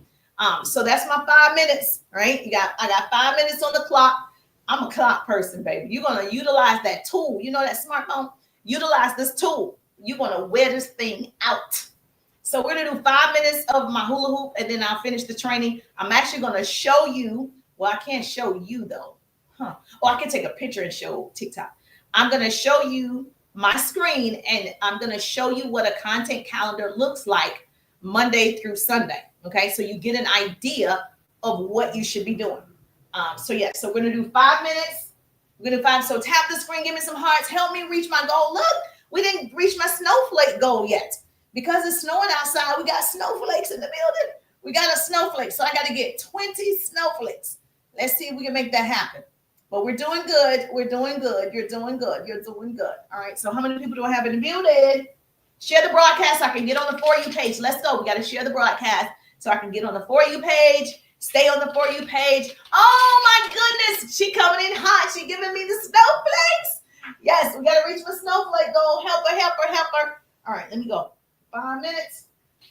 So that's my 5 minutes, right? I got 5 minutes on the clock. I'm a clock person, baby. You're going to utilize that tool. You know that smartphone? Utilize this tool. You're going to wear this thing out. So we're going to do 5 minutes of my hula hoop, and then I'll finish the training. I'm actually going to show you. Well, I can't show you, though. Oh, I can take a picture and show TikTok. I'm going to show you my screen, and I'm going to show you what a content calendar looks like Monday through Sunday. Okay, so you get an idea of what you should be doing. So we're going to do 5 minutes. We're going to do 5. So tap the screen, give me some hearts. Help me reach my goal. Look, we didn't reach my snowflake goal yet. Because it's snowing outside, we got snowflakes in the building. We got a snowflake. So I got to get 20 snowflakes. Let's see if we can make that happen. But we're doing good. We're doing good. You're doing good. You're doing good. All right. So how many people do I have in the building? Share the broadcast so I can get on the For You page. Let's go. We got to share the broadcast so I can get on the For You page. Stay on the For You page. Oh, my goodness. She coming in hot. She giving me the snowflakes. Yes, we got to reach my snowflake goal. Help her, help her, help her. All right, let me go. 5 minutes.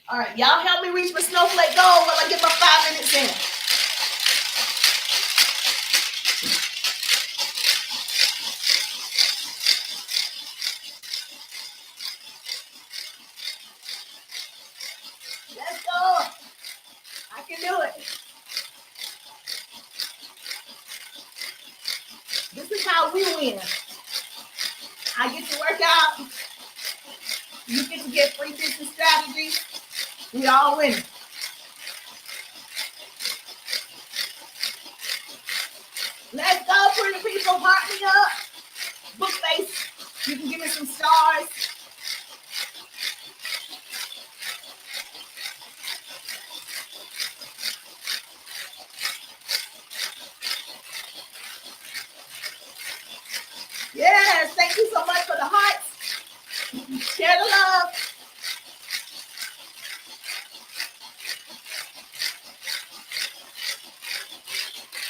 All right, y'all help me reach my snowflake goal while I get my 5 minutes in. Let's go. I can do it. This is how we win. I get to work out. You get to get free tips and strategies. We all win. Let's go, pretty people. Heart me up. Book face. You can give me some stars. Yes, thank you so much for the hearts. Share the love.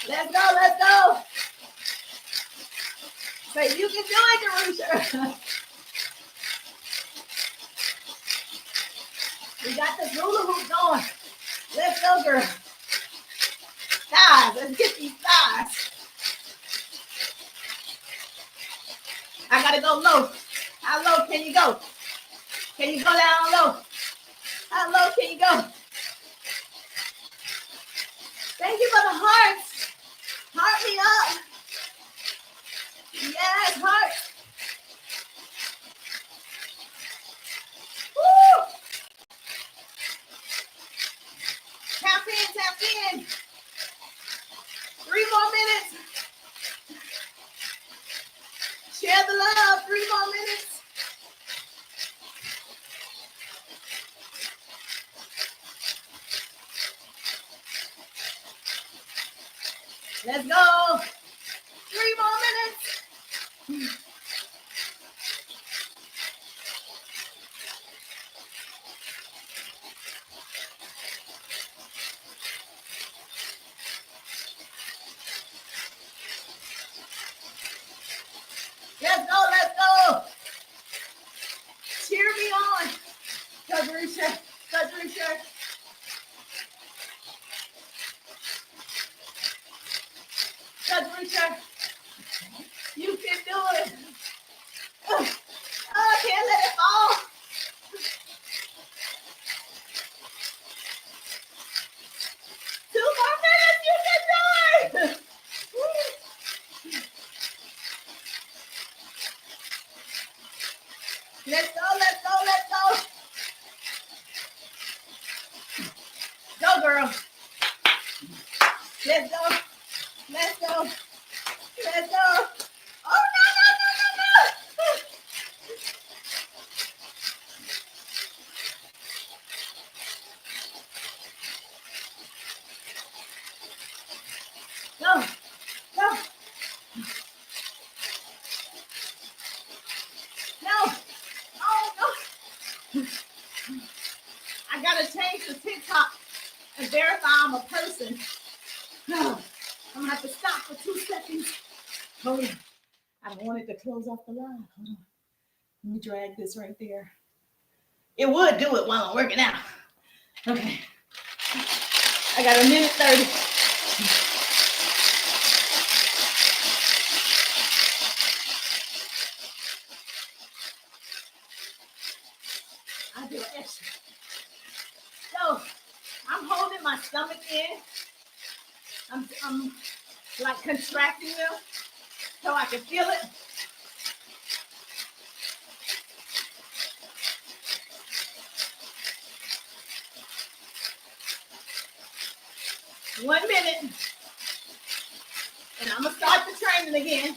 Let's go, let's go. Say, you can do it, Darusha. We got this hula hoop going. Let's go, girl. Guys, let's get these thighs. I gotta go low. How low can you go? Can you go down low? How low can you go? Thank you for the hearts. Heart me up. Yes, heart. Woo! Tap in, tap in. 3 more minutes. Share the love. 3 more minutes. Let's go. 3 more minutes. Let's go, let's go. Cheer me on. Touch Risha, touch Risha. Touch Risha. You can do it. Oh, I can't let it fall. 2 more minutes, you can do it. Let's go, let's go, let's go. Go, girl. Let's go. Let's go. Let's go. Oh, no, no, no, no, no. No, no. No. Oh, no. I got to change the TikTok and verify I'm a person. No. I'm going to have to stop for 2 seconds. Oh, yeah. I don't want it to close off the live. Hold on. Let me drag this right there. It would do it while I'm working out. Okay. I got 1:30. I'll do it extra. So I'm holding my stomach in. I'm like contracting them so I can feel it. One minute, and I'm gonna start the training again.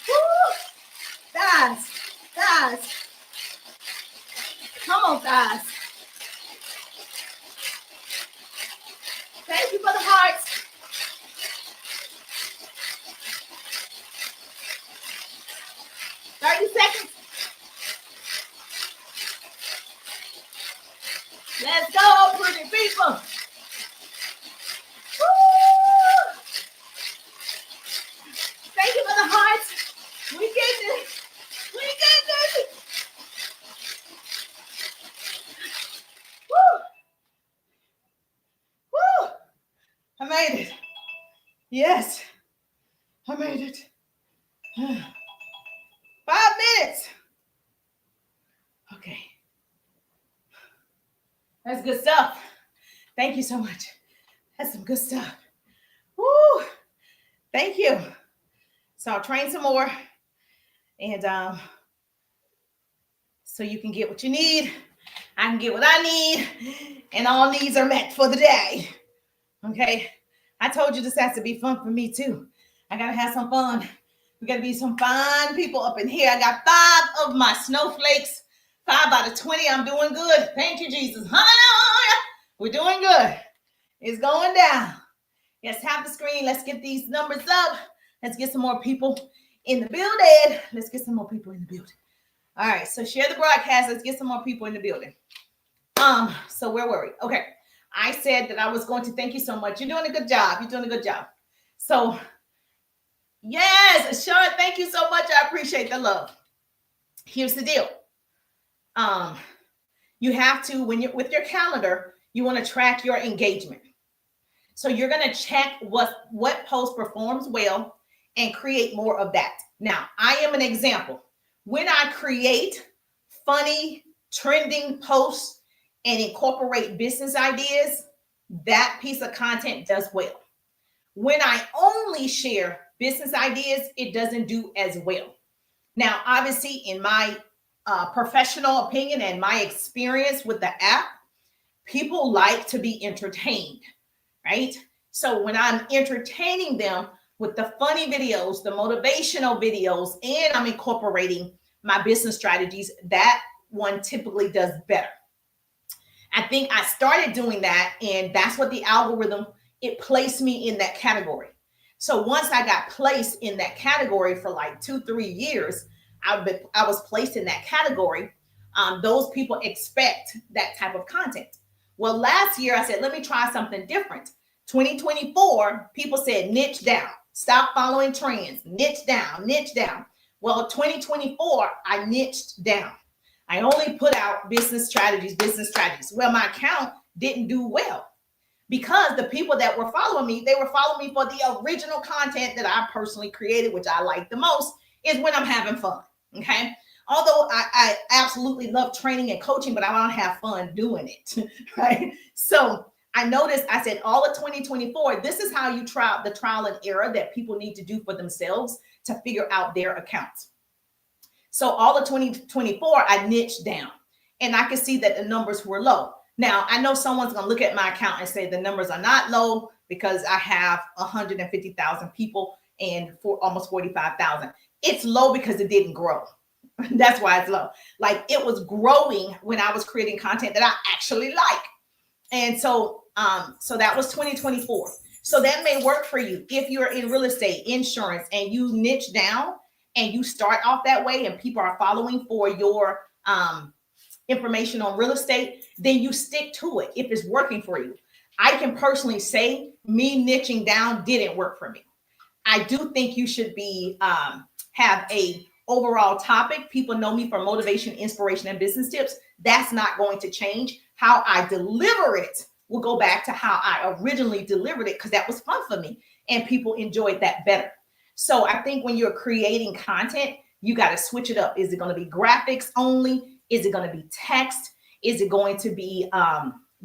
Woo! Guys, guys, come on, guys. Thank you for the hearts. Seconds. Let's go, pretty people. Woo! Thank you for the hearts. We get this. We get this. Woo! Woo! I made it. Yes, I made it. 5 minutes. Okay. That's good stuff. Thank you so much. That's some good stuff. Woo! Thank you. So I'll train some more. And so you can get what you need. I can get what I need. And all needs are met for the day. Okay? I told you this has to be fun for me too. I got to have some fun. We got to be some fine people up in here. I got 5 of my snowflakes. 5 out of 20. I'm doing good. Thank you, Jesus. Hallelujah. We're doing good. It's going down. Yes, have the screen. Let's get these numbers up. Let's get some more people in the building. Let's get some more people in the building. All right. So share the broadcast. Let's get some more people in the building. So where were we? Okay. I said that I was going to thank you so much. You're doing a good job. You're doing a good job. So yes, Sean, thank you so much. I appreciate the love. Here's the deal. You have to, when you're with your calendar, you want to track your engagement. So you're going to check what post performs well and create more of that. Now, I am an example. When I create funny, trending posts and incorporate business ideas, that piece of content does well. When I only share business ideas, it doesn't do as well. Now, obviously, in my professional opinion and my experience with the app, people like to be entertained, right? So when I'm entertaining them with the funny videos, the motivational videos, and I'm incorporating my business strategies, that one typically does better. I think I started doing that, and that's what the algorithm, it placed me in that category. So once I got placed in that category for like 2-3 years, I was placed in that category. Those people expect that type of content. Well, last year I said, let me try something different. 2024, people said niche down, stop following trends, niche down, niche down. Well, 2024, I niched down. I only put out business strategies. Well, my account didn't do well because the people that were following me, they were following me for the original content that I personally created, which I like the most, is when I'm having fun. Okay. Although I absolutely love training and coaching, but I don't have fun doing it. Right. So I noticed, I said, all of 2024, this is how you try the trial and error that people need to do for themselves to figure out their accounts. So all of 2024, I niched down, and I could see that the numbers were low. Now, I know someone's going to look at my account and say the numbers are not low because I have 150,000 people and for almost 45,000. It's low because it didn't grow. That's why it's low. Like, it was growing when I was creating content that I actually like. And so that was 2024. So that may work for you if you're in real estate, insurance, and you niche down and you start off that way and people are following for your information on real estate, then you stick to it if it's working for you. I can personally say me niching down didn't work for me. I do think you should be have a overall topic. People know me for motivation, inspiration, and business tips. That's not going to change. How I deliver it will go back to how I originally delivered it because that was fun for me and people enjoyed that better. So I think when you're creating content, you got to switch it up. Is it going to be graphics only? Is it going to be text? Is it going to be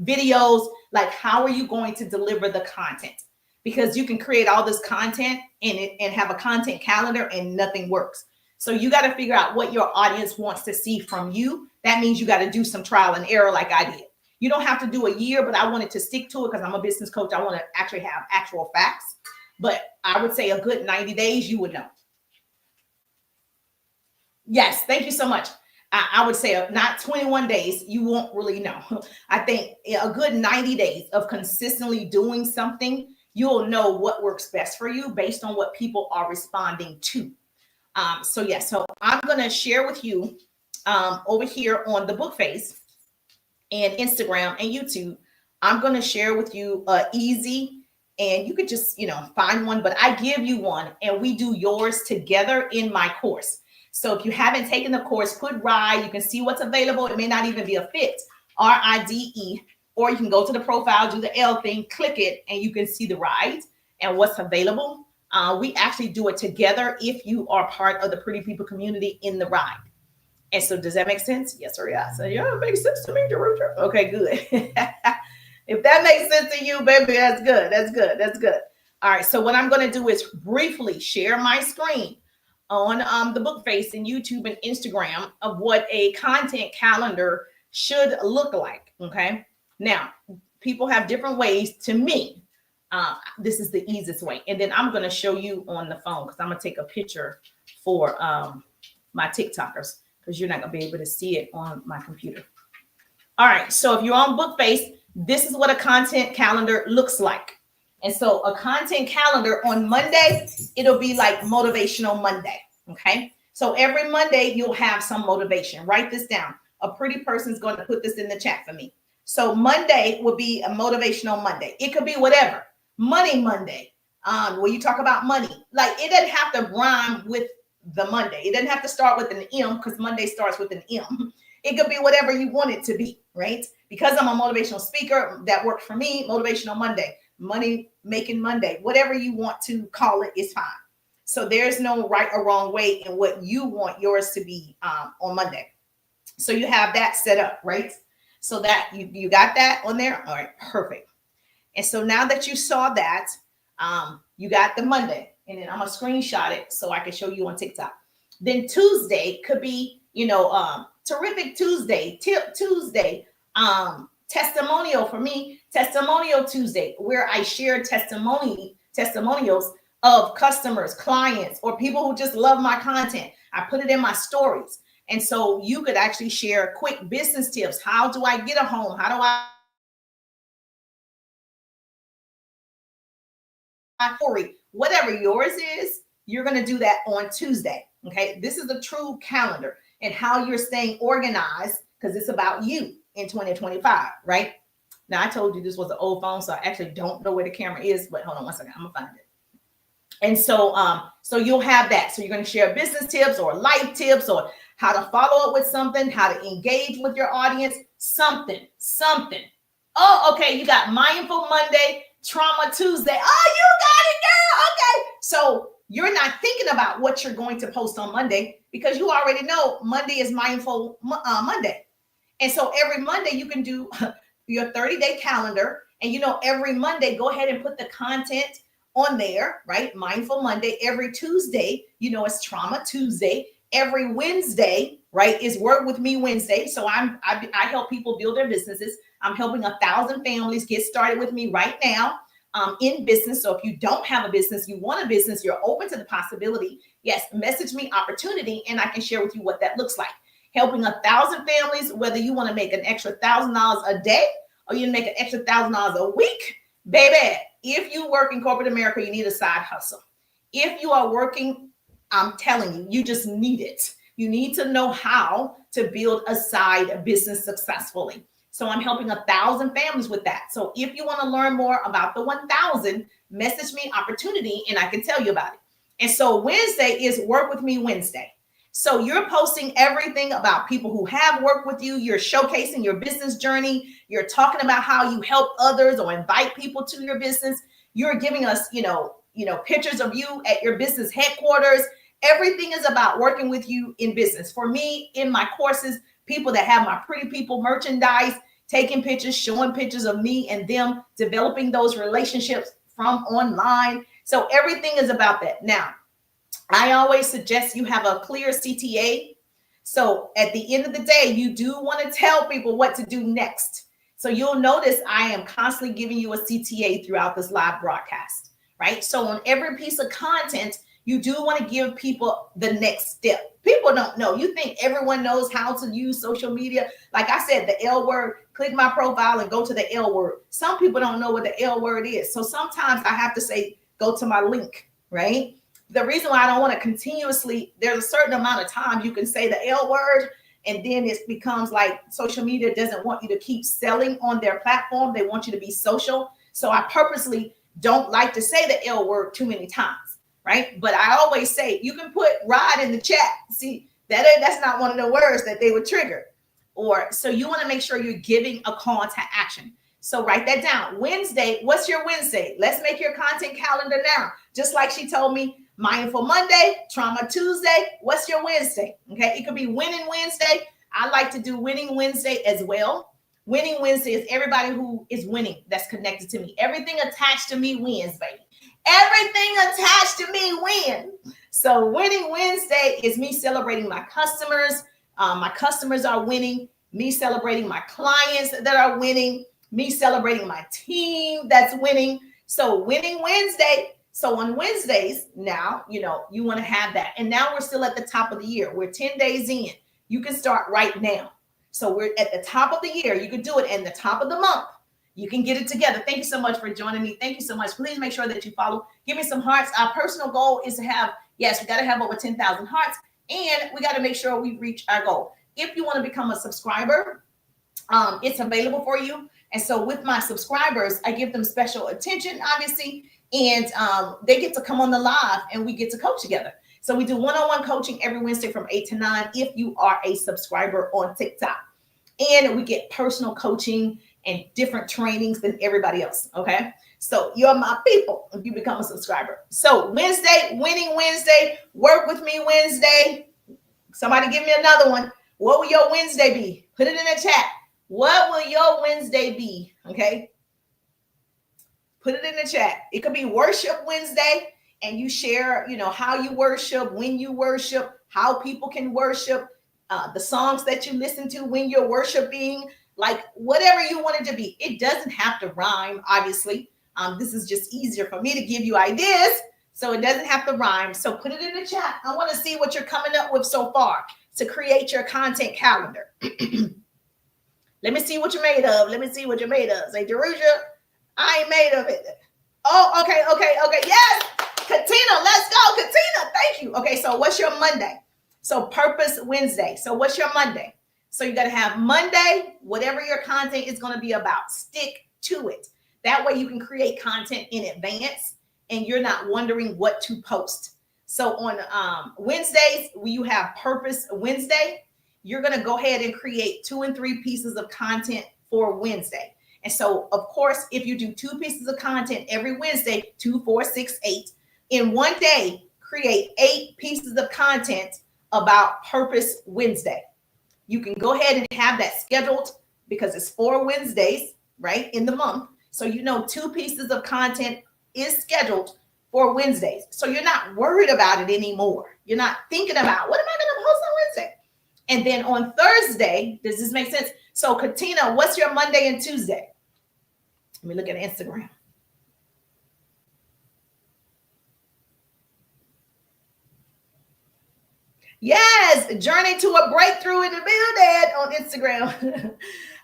videos? Like, how are you going to deliver the content? Because you can create all this content and have a content calendar and nothing works. So you got to figure out what your audience wants to see from you. That means you got to do some trial and error like I did. You don't have to do a year, but I wanted to stick to it because I'm a business coach. I want to actually have actual facts. But I would say a good 90 days, you would know. Yes, thank you so much. I would say not 21 days, you won't really know. I think a good 90 days of consistently doing something, you'll know what works best for you based on what people are responding to. So I'm going to share with you over here on the book face and Instagram and YouTube. I'm going to share with you easy, and you could just, find one, but I give you one and we do yours together in my course. So if you haven't taken the course, put RIDE. You can see what's available. It may not even be a fit, RIDE, or you can go to the profile, do the L thing, click it, and you can see the RIDE and what's available. We actually do it together if you are part of the Pretty People community in the RIDE. And so does that make sense? Yes or yes? So yeah, it makes sense to me, Deruja. Okay, good. If that makes sense to you, baby, that's good. That's good. That's good. All right. So what I'm going to do is briefly share my screen on the book face and YouTube and Instagram of what a content calendar should look like. Okay. Now, people have different ways. To me, this is the easiest way. And then I'm going to show you on the phone because I'm going to take a picture for my TikTokers because you're not going to be able to see it on my computer. All right. So if you're on book face, this is what a content calendar looks like. And so a content calendar on Monday, it'll be like Motivational Monday. Okay. So every Monday you'll have some motivation. Write this down. A pretty person's going to put this in the chat for me. So Monday will be a Motivational Monday. It could be whatever. Money Monday. Where you talk about money. Like, it doesn't have to rhyme with the Monday. It doesn't have to start with an M because Monday starts with an M. It could be whatever you want it to be, right? Because I'm a motivational speaker, that worked for me. Motivational Monday, money making Monday, whatever you want to call it is fine. So there's no right or wrong way in what you want yours to be on Monday. So you have that set up, right? So that you got that on there. All right, perfect. And so now that you saw that, you got the Monday, and then I'm gonna screenshot it so I can show you on TikTok. Then Tuesday could be, Terrific Tuesday, Tip Tuesday, testimonial for me, Testimonial Tuesday, where I share testimonials of customers, clients, or people who just love my content. I put it in my stories. And so you could actually share quick business tips. How do I get a home? How do I whatever yours is, you're going to do that on Tuesday. Okay. This is a true calendar and how you're staying organized because it's about you in 2025, right? Now, I told you this was an old phone, so I actually don't know where the camera is, but hold on one second. I'm going to find it. And so, so you'll have that. So you're going to share business tips or life tips or how to follow up with something, how to engage with your audience, something. Oh, okay. You got Mindful Monday, Trauma Tuesday. Oh, you got it, girl. Okay. So you're not thinking about what you're going to post on Monday because you already know Monday is Mindful Monday. And so every Monday you can do your 30-day calendar. And, every Monday, go ahead and put the content on there, right? Mindful Monday. Every Tuesday, it's Trauma Tuesday. Every Wednesday, right, is Work With Me Wednesday. So I help people build their businesses. I'm helping 1,000 families get started with me right now in business. So if you don't have a business, you want a business, you're open to the possibility, yes, message me opportunity, and I can share with you what that looks like. Helping 1,000 families, whether you want to make an extra $1,000 a day or you make an extra $1,000 a week, baby, if you work in corporate America, you need a side hustle. If you are working, I'm telling you, you just need it. You need to know how to build a side business successfully. So I'm helping 1,000 families with that. So if you want to learn more about the 1,000, message me opportunity and I can tell you about it. And so Wednesday is Work With Me Wednesday. So you're posting everything about people who have worked with you. You're showcasing your business journey. You're talking about how you help others or invite people to your business. You're giving us, pictures of you at your business headquarters. Everything is about working with you in business. For me, in my courses, people that have my Pretty People merchandise, taking pictures, showing pictures of me and them, developing those relationships from online. So everything is about that. Now, I always suggest you have a clear CTA. So at the end of the day, you do want to tell people what to do next. So you'll notice I am constantly giving you a CTA throughout this live broadcast, right? So on every piece of content, you do want to give people the next step. People don't know. You think everyone knows how to use social media. Like I said, the L word, click my profile and go to the L word. Some people don't know what the L word is. So sometimes I have to say, go to my link, right? The reason why I don't want to continuously, there's a certain amount of time you can say the L word, and then it becomes like social media doesn't want you to keep selling on their platform. They want you to be social. So I purposely don't like to say the L word too many times, right? But I always say, you can put ride in the chat. See, that's not one of the words that they would trigger. Or so you want to make sure you're giving a call to action. So write that down. Wednesday, what's your Wednesday? Let's make your content calendar now. Just like she told me, Mindful Monday, Trauma Tuesday. What's your Wednesday? Okay, it could be Winning Wednesday. I like to do Winning Wednesday as well. Winning Wednesday is everybody who is winning that's connected to me. Everything attached to me wins, baby. Everything attached to me wins. So Winning Wednesday is me celebrating my customers. My customers are winning. Me celebrating my clients that are winning. Me celebrating my team that's winning. So Winning Wednesday. So on Wednesdays, now, you want to have that. And now we're still at the top of the year. We're 10 days in. You can start right now. So we're at the top of the year. You can do it in the top of the month. You can get it together. Thank you so much for joining me. Thank you so much. Please make sure that you follow. Give me some hearts. Our personal goal is to have, yes, we got to have over 10,000 hearts. And we got to make sure we reach our goal. If you want to become a subscriber, it's available for you. And so with my subscribers, I give them special attention, obviously. And they get to come on the live and we get to coach together. So we do one-on-one coaching every Wednesday from 8 to 9 if you are a subscriber on TikTok. And we get personal coaching and different trainings than everybody else, okay? So you're my people if you become a subscriber. So Wednesday, Winning Wednesday, Work With Me Wednesday. Somebody give me another one. What will your Wednesday be? Put it in the chat. What will your Wednesday be, okay? Put it in the chat. It could be Worship Wednesday, and you share, how you worship, when you worship, how people can worship, the songs that you listen to when you're worshiping, like whatever you want it to be. It doesn't have to rhyme, obviously. This is just easier for me to give you ideas, so it doesn't have to rhyme. So put it in the chat. I want to see what you're coming up with so far. to create your content calendar. Let me see what you're made of. Let me see what you're made of. Say, Jerusha, I ain't made of it. Oh, okay. Yes, Katina, let's go. Katina, thank you. Okay, so what's your Monday? So Purpose Wednesday. So what's your Monday? So you got to have Monday, whatever your content is going to be about. Stick to it. That way you can create content in advance and you're not wondering what to post. So on Wednesdays, when you have Purpose Wednesday, you're going to go ahead and create 2 and 3 pieces of content for Wednesday. And so, of course, if you do 2 pieces of content every Wednesday, 2, 4, 6, 8, in one day, create 8 pieces of content about Purpose Wednesday. You can go ahead and have that scheduled because it's 4 Wednesdays, right, in the month. So, 2 pieces of content is scheduled for Wednesdays. So you're not worried about it anymore. You're not thinking about, what am I going to post on Wednesday? And then on Thursday, does this make sense? So Katina, what's your Monday and Tuesday? Let me look at Instagram. Yes, Journey to a Breakthrough in the building on Instagram.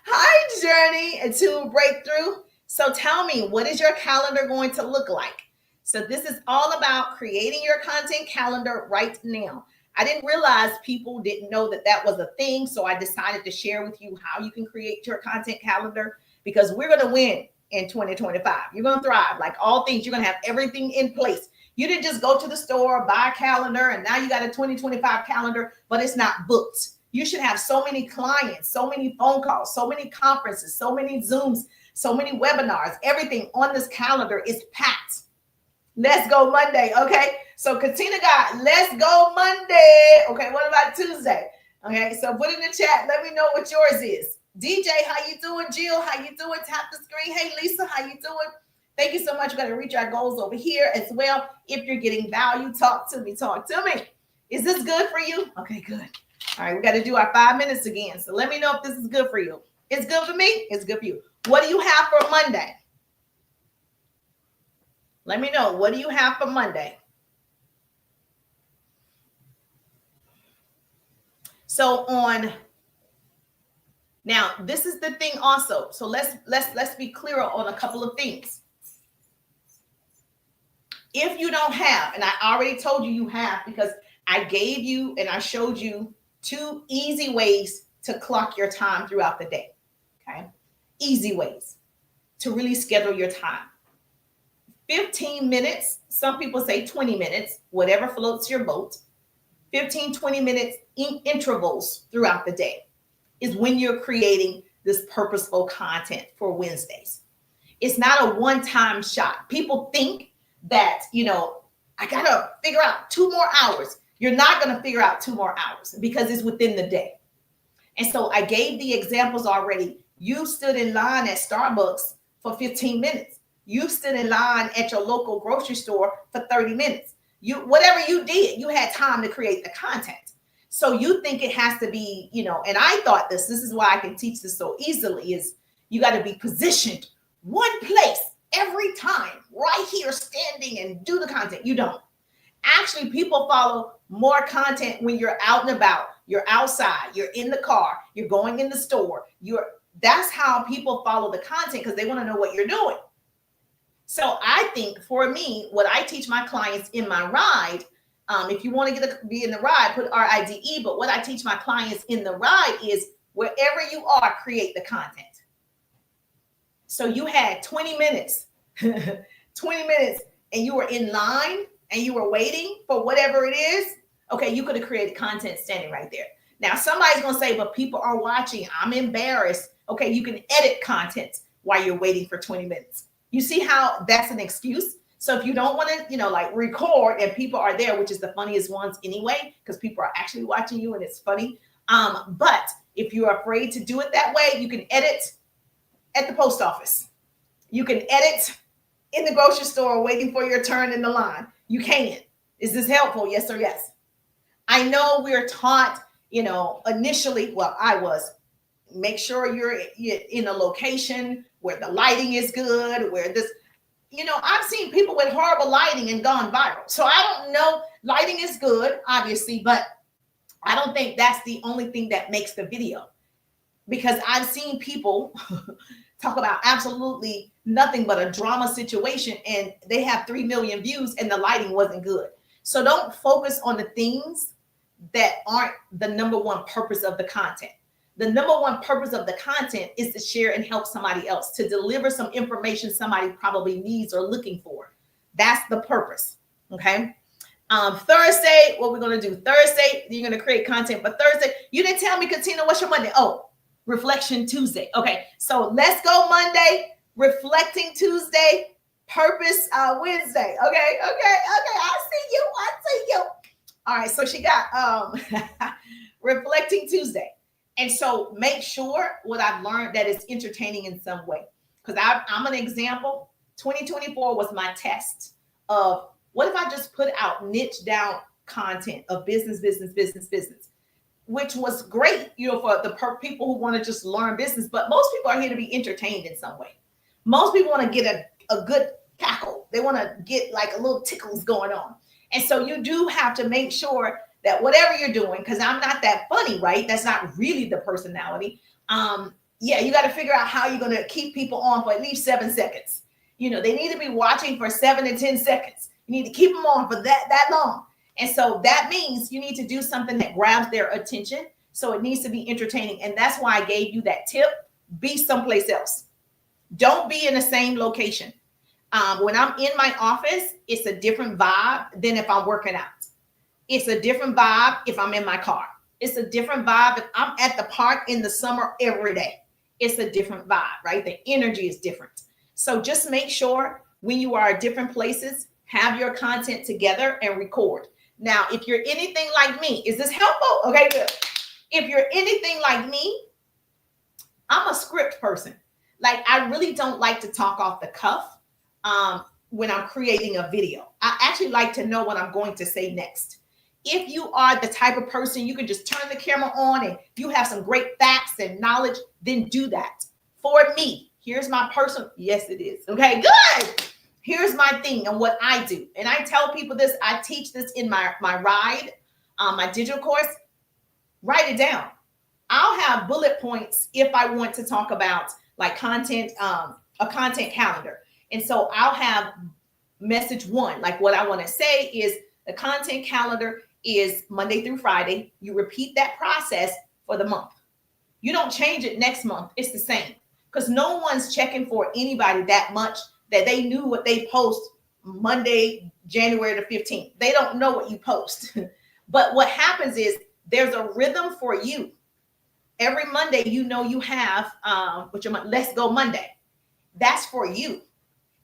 Hi, Journey to a Breakthrough. So tell me, what is your calendar going to look like? So this is all about creating your content calendar right now. I didn't realize people didn't know that that was a thing. So I decided to share with you how you can create your content calendar, because we're going to win in 2025. You're going to thrive. Like all things, you're going to have everything in place. You didn't just go to the store, buy a calendar, and now you got a 2025 calendar, but it's not booked. You should have so many clients, so many phone calls, so many conferences, so many Zooms, so many webinars. Everything on this calendar is packed. Let's go Monday. Okay. So Katina got let's go Monday. Okay. What about Tuesday? Okay. So put in the chat. Let me know what yours is. DJ, how you doing? Jill, how you doing? Tap the screen. Hey, Lisa, how you doing? Thank you so much. We're going to reach our goals over here as well. If you're getting value, talk to me. Talk to me. Is this good for you? Okay, good. All right. We got to do our 5 minutes again. So let me know if this is good for you. It's good for me. It's good for you. What do you have for Monday? Let me know. What do you have for Monday? So now this is the thing also. So let's be clear on a couple of things. If you don't have, and I already told you have, because I gave you and I showed you 2 easy ways to clock your time throughout the day. Okay. Easy ways to really schedule your time. 15 minutes, some people say 20 minutes, whatever floats your boat. 15, 20 minutes in intervals throughout the day is when you're creating this purposeful content for Wednesdays. It's not a one-time shot. People think that, I got to figure out 2 more hours. You're not going to figure out 2 more hours because it's within the day. And so I gave the examples already. You stood in line at Starbucks for 15 minutes. You stood in line at your local grocery store for 30 minutes. Whatever you did, you had time to create the content. So you think it has to be, and I thought this is why I can teach this so easily, is you got to be positioned one place every time, right here, standing and do the content. You don't. Actually, people follow more content when you're out and about. You're outside, you're in the car, you're going in the store. That's how people follow the content, because they want to know what you're doing. So I think for me, what I teach my clients in my ride, if you want to be in the ride, put RIDE. But what I teach my clients in the ride is wherever you are, create the content. So you had 20 minutes, 20 minutes, and you were in line and you were waiting for whatever it is. Okay, you could have created content standing right there. Now, somebody's going to say, but people are watching. I'm embarrassed. Okay, you can edit content while you're waiting for 20 minutes. You see how that's an excuse? So if you don't want to, record and people are there, which is the funniest ones anyway, because people are actually watching you and it's funny. But if you're afraid to do it that way, you can edit at the post office. You can edit in the grocery store waiting for your turn in the line. You can. Is this helpful? Yes or yes? I know we're taught, initially, well, I was, make sure you're in a location where the lighting is good, where this, I've seen people with horrible lighting and gone viral. So I don't know, lighting is good, obviously, but I don't think that's the only thing that makes the video, because I've seen people talk about absolutely nothing but a drama situation and they have 3 million views and the lighting wasn't good. So don't focus on the things that aren't the number one purpose of the content. The number one purpose of the content is to share and help somebody else, to deliver some information somebody probably needs or looking for. That's the purpose. Okay. Thursday, what we're going to do Thursday, you're going to create content. But Thursday, you didn't tell me, Katina, what's your Monday? Oh, Reflection Tuesday. Okay, so let's go Monday, Reflecting Tuesday, Purpose Wednesday. Okay. I see you. All right, so she got Reflecting Tuesday. And so make sure what I've learned that it's entertaining in some way. Because I'm an example. 2024 was my test of what if I just put out niche down content of business, which was great, for the people who want to just learn business. But most people are here to be entertained in some way. Most people want to get a good cackle. They want to get like a little tickles going on. And so you do have to make sure that whatever you're doing, because I'm not that funny, right? That's not really the personality. You got to figure out how you're going to keep people on for at least 7 seconds. They need to be watching for 7 to 10 seconds. You need to keep them on for that long. And so that means you need to do something that grabs their attention. So it needs to be entertaining. And that's why I gave you that tip. Be someplace else. Don't be in the same location. When I'm in my office, it's a different vibe than if I'm working out. It's a different vibe if I'm in my car. It's a different vibe if I'm at the park in the summer every day. It's a different vibe, right? The energy is different. So just make sure when you are at different places, have your content together and record. Now, if you're anything like me, is this helpful? Okay, good. If you're anything like me, I'm a script person. Like, I really don't like to talk off the cuff when I'm creating a video. I actually like to know what I'm going to say next. If you are the type of person you can just turn the camera on and you have some great facts and knowledge, then do that. For me, here's my personal, yes, it is. Okay, good. Here's my thing and what I do. And I tell people this, I teach this in my ride, my digital course. Write it down. I'll have bullet points if I want to talk about like content, a content calendar. And so I'll have message 1. Like what I want to say is the content calendar is Monday through Friday. You repeat that process for the month. You don't change it next month. It's the same, because no one's checking for anybody that much that they knew what they post Monday, January the 15th. They don't know what you post. But what happens is there's a rhythm for you. Every Monday, you have Let's Go Monday. That's for you.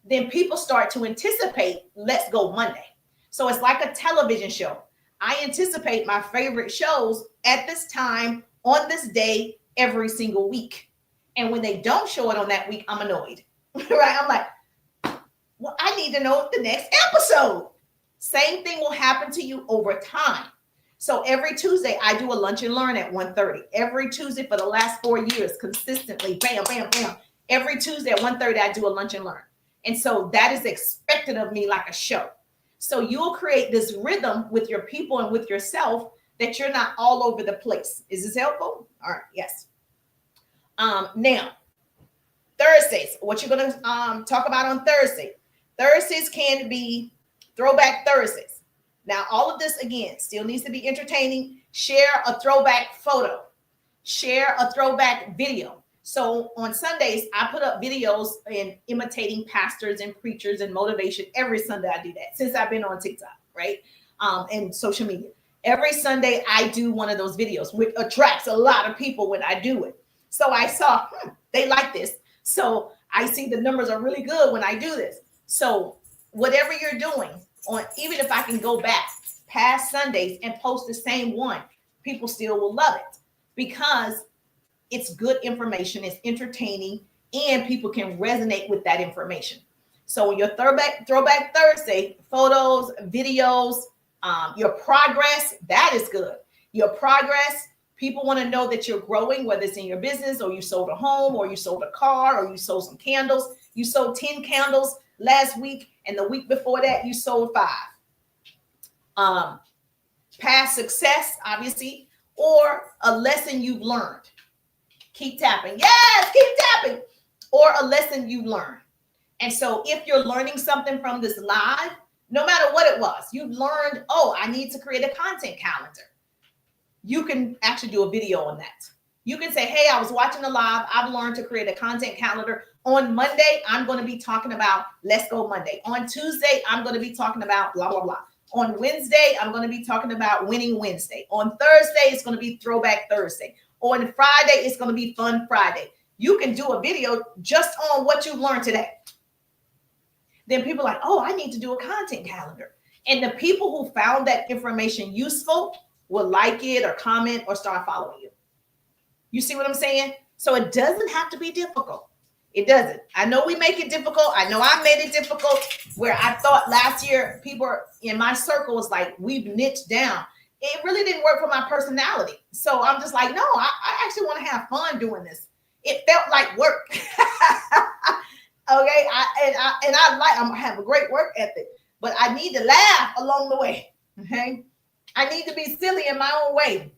Then people start to anticipate Let's Go Monday. So it's like a television show. I anticipate my favorite shows at this time, on this day, every single week. And when they don't show it on that week, I'm annoyed. Right? I'm like, well, I need to know the next episode. Same thing will happen to you over time. So every Tuesday, I do a lunch and learn at 1:30. Every Tuesday for the last 4 years, consistently, bam, bam, bam. Every Tuesday at 1:30, I do a lunch and learn. And so that is expected of me like a show. So you'll create this rhythm with your people and with yourself that you're not all over the place. Is this helpful? All right, yes. Now, Thursdays, what you're going to talk about on Thursday. Thursdays can be Throwback Thursdays. Now, all of this, again, still needs to be entertaining. Share a throwback photo. Share a throwback video. So on Sundays, I put up videos in imitating pastors and preachers and motivation. Every Sunday I do that since I've been on TikTok, right? And social media. Every Sunday I do one of those videos, which attracts a lot of people when I do it. So I saw, they like this. So I see the numbers are really good when I do this. So whatever you're doing, even if I can go back past Sundays and post the same one, people still will love it because it's good information, it's entertaining, and people can resonate with that information. So your Throwback Thursday, photos, videos, your progress, that is good. Your progress, people want to know that you're growing, whether it's in your business or you sold a home or you sold a car or you sold some candles. You sold 10 candles last week, and the week before that, you sold 5. Past success, obviously, or a lesson you've learned. Keep tapping. Yes, keep tapping. Or a lesson you learned. And so if you're learning something from this live, no matter what it was, you've learned, oh, I need to create a content calendar. You can actually do a video on that. You can say, hey, I was watching the live. I've learned to create a content calendar. On Monday, I'm going to be talking about Let's Go Monday. On Tuesday, I'm going to be talking about blah, blah, blah. On Wednesday, I'm going to be talking about Winning Wednesday. On Thursday, it's going to be Throwback Thursday. On Friday, it's going to be Fun Friday. You can do a video just on what you've learned today. Then people are like, oh, I need to do a content calendar. And the people who found that information useful will like it or comment or start following you. You see what I'm saying? So it doesn't have to be difficult. It doesn't. I know we make it difficult. I know I made it difficult where I thought last year people in my circle was like, we've niched down. It really didn't work for my personality. So I'm just like, no, I actually want to have fun doing this. It felt like work. Okay. I have a great work ethic, but I need to laugh along the way. Okay. I need to be silly in my own way.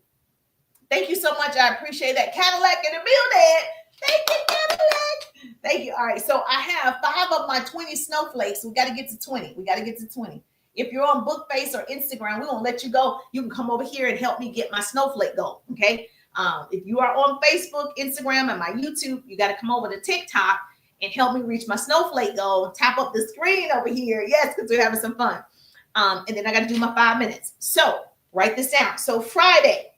Thank you so much. I appreciate that. Cadillac in the building. Thank you, Cadillac. Thank you. All right. So I have 5 of my 20 snowflakes. We got to get to 20. We got to get to 20. If you're on Bookface or Instagram, we won't let you go. You can come over here and help me get my snowflake goal. Okay. If you are on Facebook, Instagram, and my YouTube, you got to come over to TikTok and help me reach my snowflake goal. Tap up the screen over here. Yes, because we're having some fun. And then I got to do my 5 minutes. So write this down. So Friday,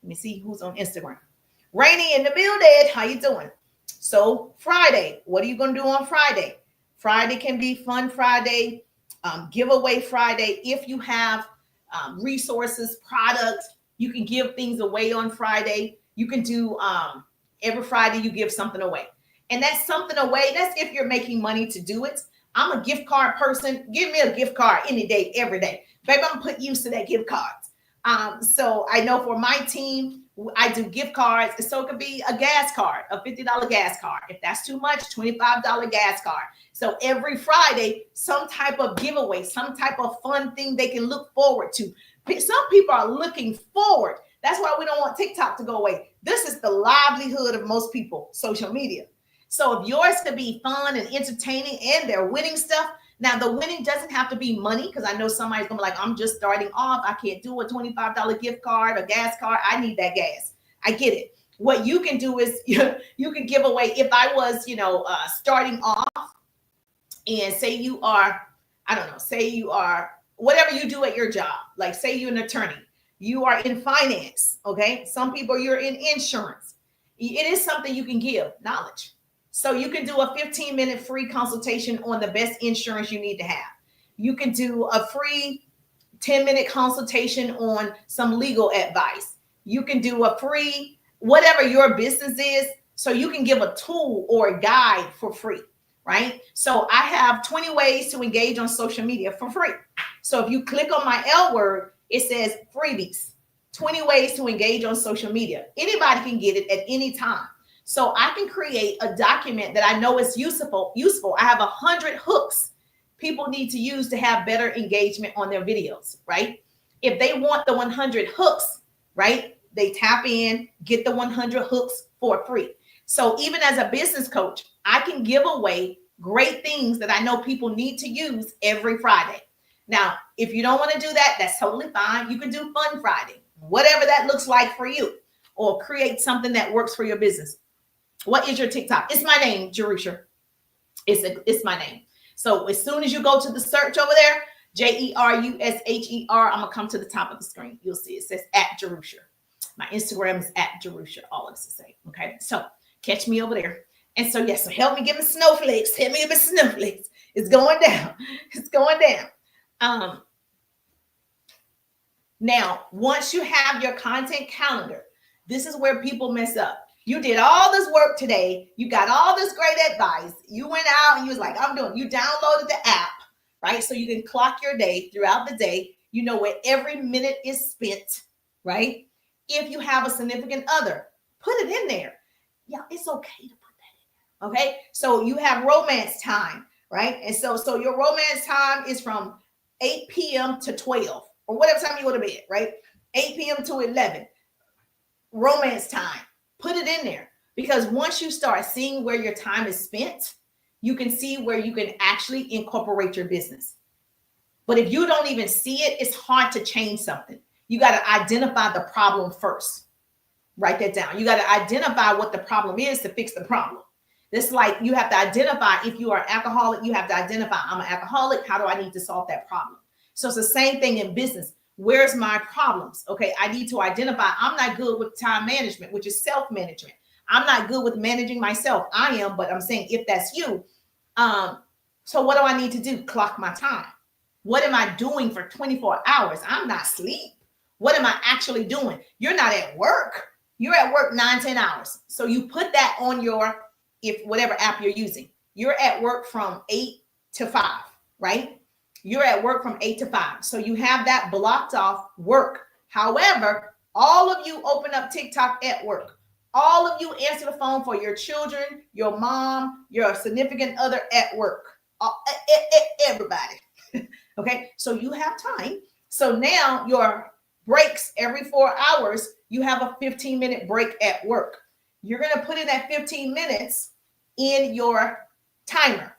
let me see who's on Instagram. Rainy in the building. How you doing? So Friday, what are you going to do on Friday? Friday can be Fun Friday, Giveaway Friday. If you have resources, products, you can give things away on Friday. You can do every Friday you give something away. And that's something away. That's if you're making money to do it. I'm a gift card person. Give me a gift card any day, every day. Baby, I'm going to put use to that gift card. So I know for my team, I do gift cards. So it could be a gas card, a $50 gas card. If that's too much, $25 gas card. So every Friday, some type of giveaway, some type of fun thing they can look forward to. Some people are looking forward. That's why we don't want TikTok to go away. This is the livelihood of most people, social media. So if yours could be fun and entertaining and they're winning stuff. Now, the winning doesn't have to be money because I know somebody's going to be like, I'm just starting off. I can't do a $25 gift card or gas card. I need that gas. I get it. What you can do is you can give away. If I was, starting off and say you are, I don't know, say you are whatever you do at your job, like say you're an attorney, you are in finance. Okay. Some people you're in insurance. It is something you can give knowledge. So you can do a 15-minute free consultation on the best insurance you need to have. You can do a free 10-minute consultation on some legal advice. You can do a free, whatever your business is. So you can give a tool or a guide for free, right? So I have 20 ways to engage on social media for free. So if you click on my L word, it says freebies, 20 ways to engage on social media. Anybody can get it at any time. So I can create a document that I know is useful. I have 100 hooks people need to use to have better engagement on their videos, right? If they want the 100 hooks, right, they tap in, get the 100 hooks for free. So even as a business coach, I can give away great things that I know people need to use every Friday. Now, if you don't want to do that, that's totally fine. You can do Fun Friday, whatever that looks like for you, or create something that works for your business. What is your TikTok? It's my name, Jerusha. It's my name. So as soon as you go to the search over there, Jerusher, I'm gonna come to the top of the screen. You'll see it says @Jerusha. My Instagram is @Jerusha. All of it's the same. Okay, so catch me over there. And so yes, so help me get my snowflakes. Help me get my snowflakes. It's going down. It's going down. Now, once you have your content calendar, this is where people mess up. You did all this work today. You got all this great advice. You went out and you was like, you downloaded the app, right? So you can clock your day throughout the day. You know where every minute is spent, right? If you have a significant other, put it in there. Yeah, it's okay to put that in there, okay? So you have romance time, right? And so your romance time is from 8 p.m. to 12 or whatever time you go to bed, right? 8 p.m. to 11, romance time. Put it in there, because once you start seeing where your time is spent, you can see where you can actually incorporate your business. But if you don't even see it, it's hard to change something. You got to identify the problem first. Write that down. You got to identify what the problem is to fix the problem. It's like you have to identify, if you are an alcoholic, you have to identify, I'm an alcoholic. How do I need to solve that problem? So it's the same thing in business. Where's my problems? Okay, I need to identify, I'm not good with time management, which is self-management. I'm not good with managing myself. I am, but I'm saying if that's you, so what do I need to do? Clock my time. What am I doing for 24 hours? I'm not asleep. What am I actually doing? You're not at work. You're at work 9-10 hours. So you put that on your, if whatever app you're using, you're at work from 8 to 5, right? You're at work from 8 to 5. So you have that blocked off work. However, all of you open up TikTok at work. All of you answer the phone for your children, your mom, your significant other at work. Everybody. Okay, so you have time. So now your breaks every 4 hours, you have a 15-minute break at work. You're going to put in that 15 minutes in your timer.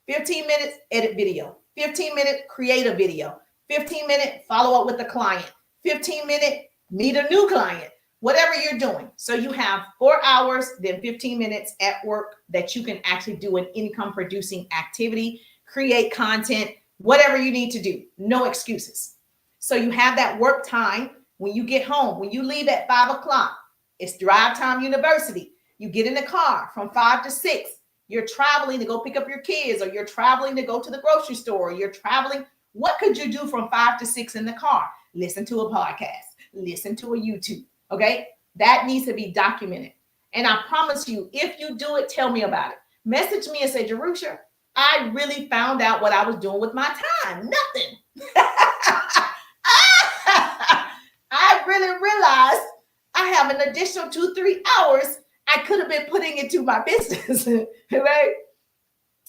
15 minutes, edit video. 15-minute, create a video. 15-minute, follow up with the client. 15-minute, meet a new client. Whatever you're doing. So you have 4 hours, then 15 minutes at work that you can actually do an income producing activity, create content, whatever you need to do. No excuses. So you have that work time when you get home. When you leave at 5 o'clock, it's drive time university. You get in the car from 5 to 6. You're traveling to go pick up your kids, or you're traveling to go to the grocery store, or you're traveling. What could you do from 5 to 6 in the car? Listen to a podcast, listen to a YouTube. Okay, that needs to be documented. And I promise you, if you do it, tell me about it. Message me and say, Jerusha, I really found out what I was doing with my time. Nothing. I really realized I have an additional 2-3 hours I could have been putting into my business. Right?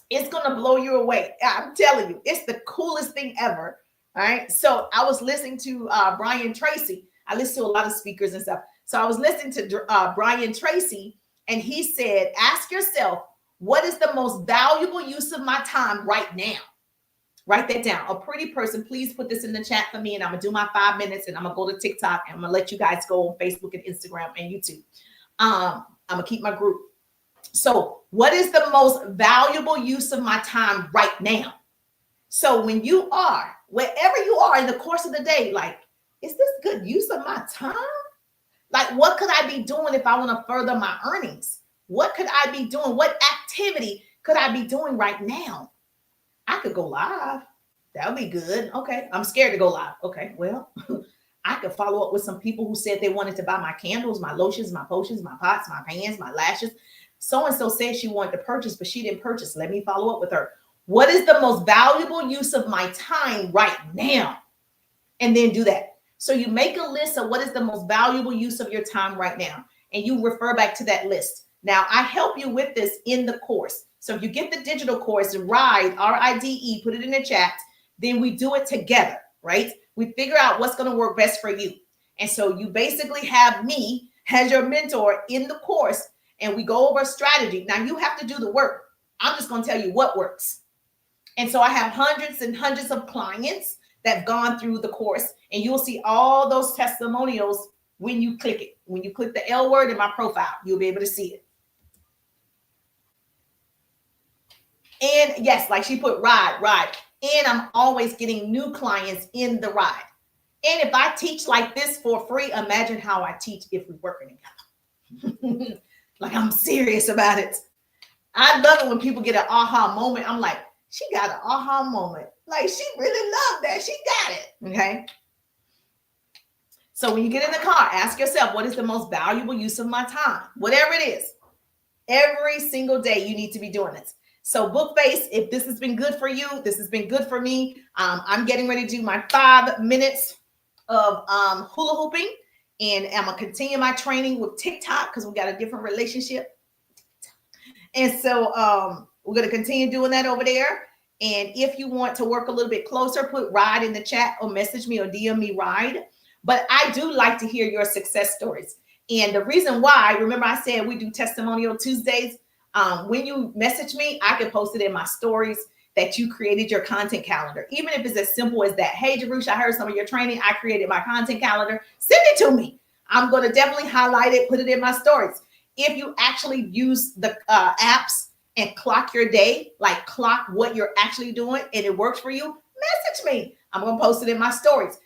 It's going to blow you away. I'm telling you, it's the coolest thing ever. All right. So I was listening to Brian Tracy. I listen to a lot of speakers and stuff. So I was listening to Brian Tracy, and he said, ask yourself, what is the most valuable use of my time right now? Write that down. A pretty person, please put this in the chat for me, and I'm going to do my 5 minutes, and I'm going to go to TikTok, and I'm going to let you guys go on Facebook and Instagram and YouTube. I'm going to keep my group. So what is the most valuable use of my time right now? So when you are, wherever you are in the course of the day, like, is this good use of my time? Like, what could I be doing if I want to further my earnings? What could I be doing? What activity could I be doing right now? I could go live. That would be good. Okay. I'm scared to go live. Okay. Well, I could follow up with some people who said they wanted to buy my candles, my lotions, my potions, my pots, my pans, my lashes. So-and-so said she wanted to purchase, but she didn't purchase. Let me follow up with her. What is the most valuable use of my time right now? And then do that. So you make a list of what is the most valuable use of your time right now, and you refer back to that list. Now, I help you with this in the course. So if you get the digital course, RIDE, R-I-D-E, put it in the chat, then we do it together, right? We figure out what's going to work best for you. And so you basically have me as your mentor in the course, and we go over a strategy. Now, you have to do the work. I'm just going to tell you what works. And so I have hundreds and hundreds of clients that have gone through the course, and you'll see all those testimonials when you click it. When you click the L word in my profile, you'll be able to see it. And yes, like she put RIDE. And I'm always getting new clients in the RIDE. And if I teach like this for free, imagine how I teach if we're working together. Like, I'm serious about it. I love it when people get an aha moment. I'm like, she got an aha moment. Like, she really loved that. She got it. Okay. So when you get in the car, ask yourself, what is the most valuable use of my time? Whatever it is. Every single day you need to be doing this. So Bookface, if this has been good for you, this has been good for me. I'm getting ready to do my 5 minutes of hula hooping, and I'm going to continue my training with TikTok because we got a different relationship. And so we're going to continue doing that over there. And if you want to work a little bit closer, put RIDE in the chat or message me or DM me RIDE. But I do like to hear your success stories. And the reason why, remember I said we do testimonial Tuesdays. When you message me, I can post it in my stories that you created your content calendar. Even if it's as simple as that. Hey, Jerusha, I heard some of your training. I created my content calendar. Send it to me. I'm going to definitely highlight it, put it in my stories. If you actually use the apps and clock your day, like clock what you're actually doing, and it works for you, message me. I'm going to post it in my stories.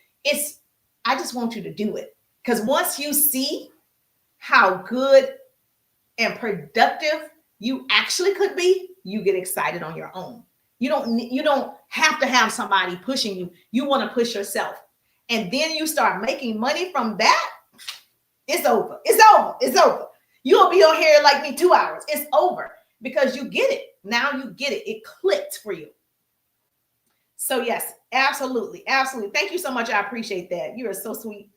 I just want you to do it. Because once you see how good and productive you actually could be, you get excited on your own. You don't have to have somebody pushing you. You want to push yourself. And then you start making money from that. It's over. It's over. It's over. You'll be on here like me 2 hours. It's over because you get it. Now you get it. It clicked for you. So yes, absolutely. Absolutely. Thank you so much. I appreciate that. You are so sweet.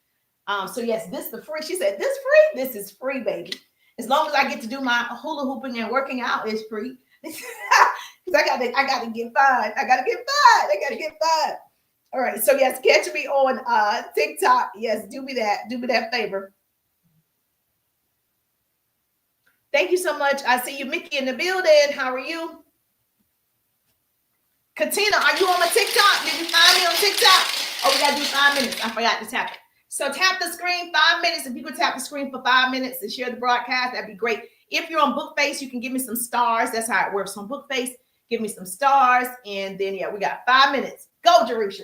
So yes, this is the free. She said, this free? This is free, baby. As long as I get to do my hula hooping and working out, it's free. Because I gotta get fine. I gotta get fine. All right. So yes, catch me on TikTok. Yes, do me that favor. Thank you so much. I see you, Mickey, in the building. How are you? Katina, are you on my TikTok? Did you find me on TikTok? Oh, we gotta do 5 minutes. I forgot to tap it. So tap the screen 5 minutes. If you could tap the screen for 5 minutes and share the broadcast, that'd be great. If you're on Bookface, you can give me some stars. That's how it works on Bookface. Give me some stars. And then, yeah, we got 5 minutes. Go, Jerusha.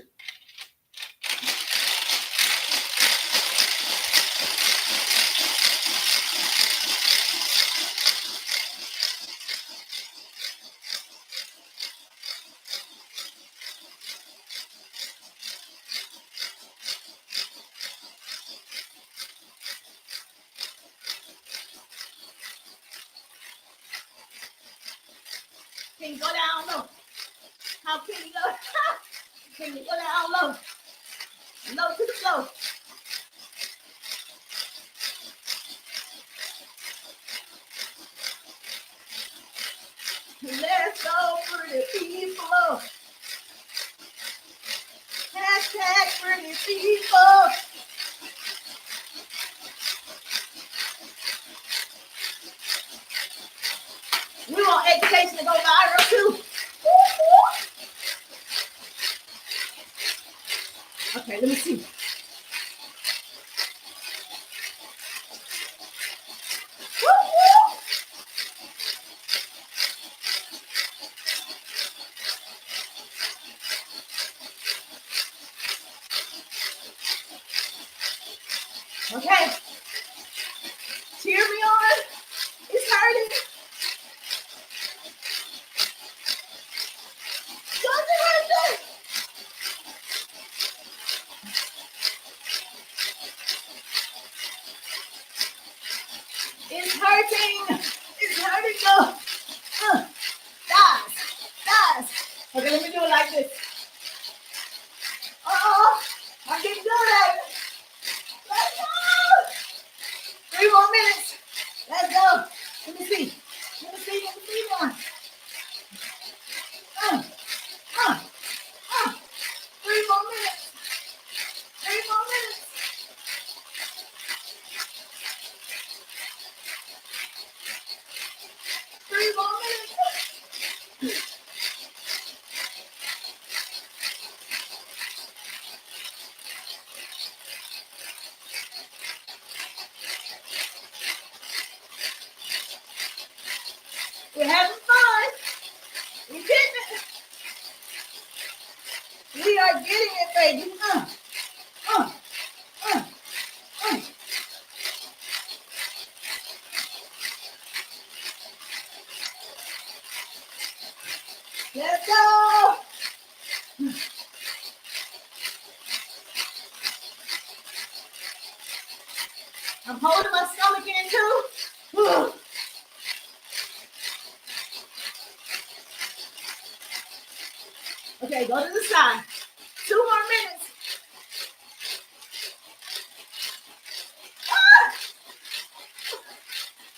Can you go down low? How can you go? Can you go down low? Low to the floor. Let's go, pretty people. Hashtag pretty people. We want education to go viral too. Okay, let me see. Okay. Cheer me on. It's hurting. It's hurting. It's hurting. Go. Guys. Okay, let me do it like this. I'm getting good at it. Let's go. 3 more minutes. Let's go. Let me see one. 3 more minutes. 3 more minutes. 3 more minutes. We're having fun. We're getting it. We are getting it, baby. Let's go. I'm holding my stomach in too. Okay, go to the side. 2 more minutes.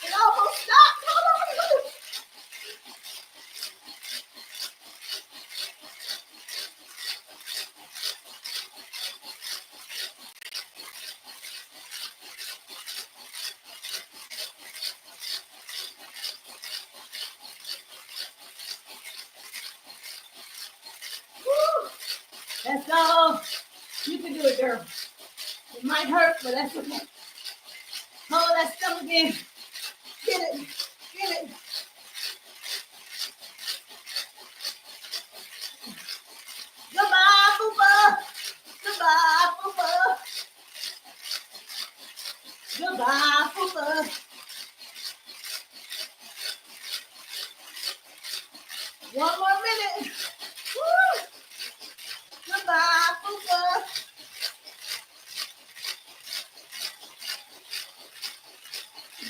It almost stopped. Hold on. Let's go. You can do it, girl. It might hurt, but that's okay. Hold that stomach in. Get it. Get it. Goodbye, Fupa. Goodbye, Fupa. Goodbye, Fupa. One more minute. Woo. Goodbye, Fupa.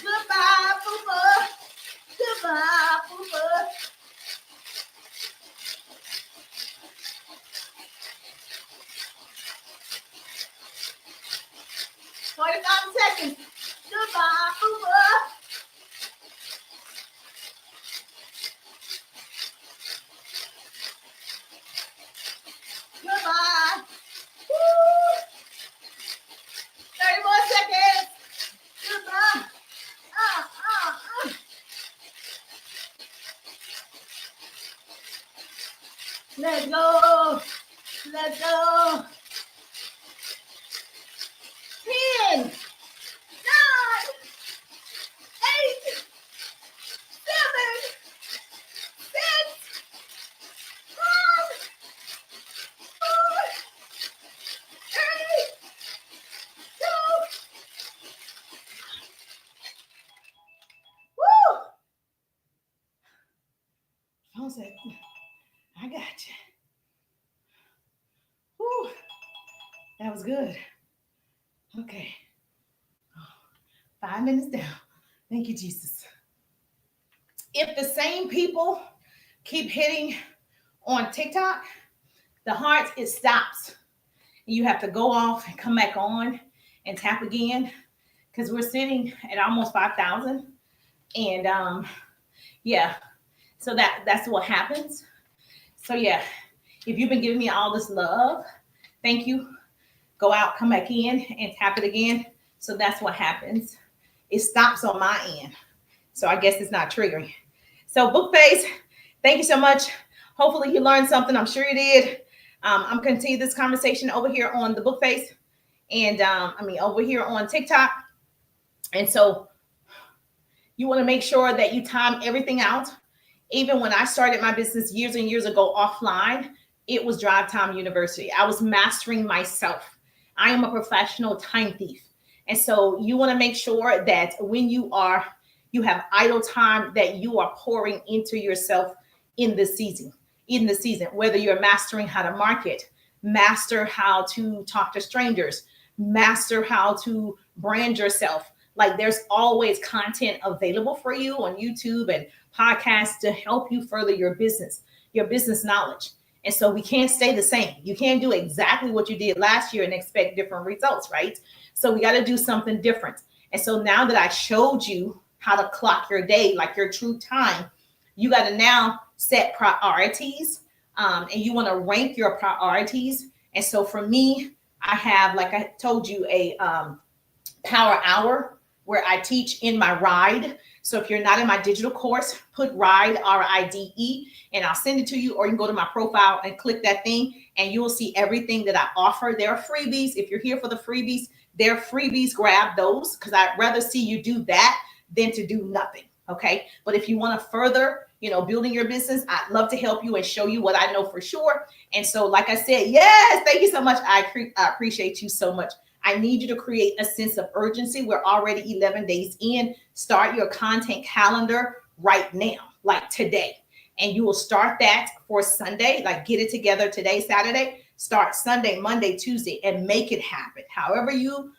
Goodbye, Fupa. Goodbye, Fupa. Seconds. Goodbye, Fupa. Goodbye. Woo. 30 more seconds. Goodbye. Let's go. Let's go. 10, 9, 8, 7, 6, 5, 4, 3, 2. Woo! Phone said, I got you. Woo! That was good. Okay. 5 minutes down. Thank you, Jesus. If the same people keep hitting on TikTok, the heart, it stops. You have to go off and come back on and tap again because we're sitting at almost 5,000. And yeah, so that's what happens. So yeah, if you've been giving me all this love, thank you. Go out, come back in and tap it again. So that's what happens. It stops on my end. So I guess it's not triggering. So Bookface, thank you so much. Hopefully you learned something. I'm sure you did. I'm going to continue this conversation over here on the Bookface and over here on TikTok. And so you want to make sure that you time everything out. Even when I started my business years and years ago offline, it was Drive Time University. I was mastering myself. I am a professional time thief. And so you want to make sure that when you have idle time, that you are pouring into yourself in the season, whether you're mastering how to market, master how to talk to strangers, master how to brand yourself. Like there's always content available for you on YouTube and podcasts to help you further your business knowledge. And so we can't stay the same. You can't do exactly what you did last year and expect different results, right? So we got to do something different. And so now that I showed you how to clock your day, like your true time, you got to now set priorities and you want to rank your priorities. And so for me, I have, like I told you, a power hour where I teach in my Ride. So if you're not in my digital course, put Ride, RIDE, and I'll send it to you, or you can go to my profile and click that thing and you will see everything that I offer. There are freebies. If you're here for the freebies, there are freebies. Grab those because I'd rather see you do that than to do nothing. Okay. But if you want to further, building your business, I'd love to help you and show you what I know for sure. And so, like I said, yes, thank you so much. I appreciate you so much. I need you to create a sense of urgency. We're already 11 days in. Start your content calendar right now, like today. And you will start that for Sunday, like get it together today, Saturday, start Sunday, Monday, Tuesday, and make it happen. However you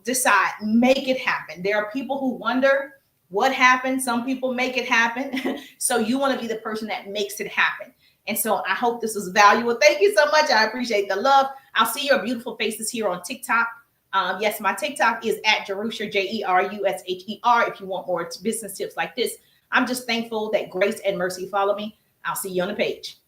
decide, make it happen. There are people who wonder what happened. Some people make it happen. So you want to be the person that makes it happen. And so I hope this was valuable. Thank you so much. I appreciate the love. I'll see your beautiful faces here on TikTok. Yes, my TikTok is at Jerusher, JERUSHER. If you want more business tips like this, I'm just thankful that grace and mercy follow me. I'll see you on the page.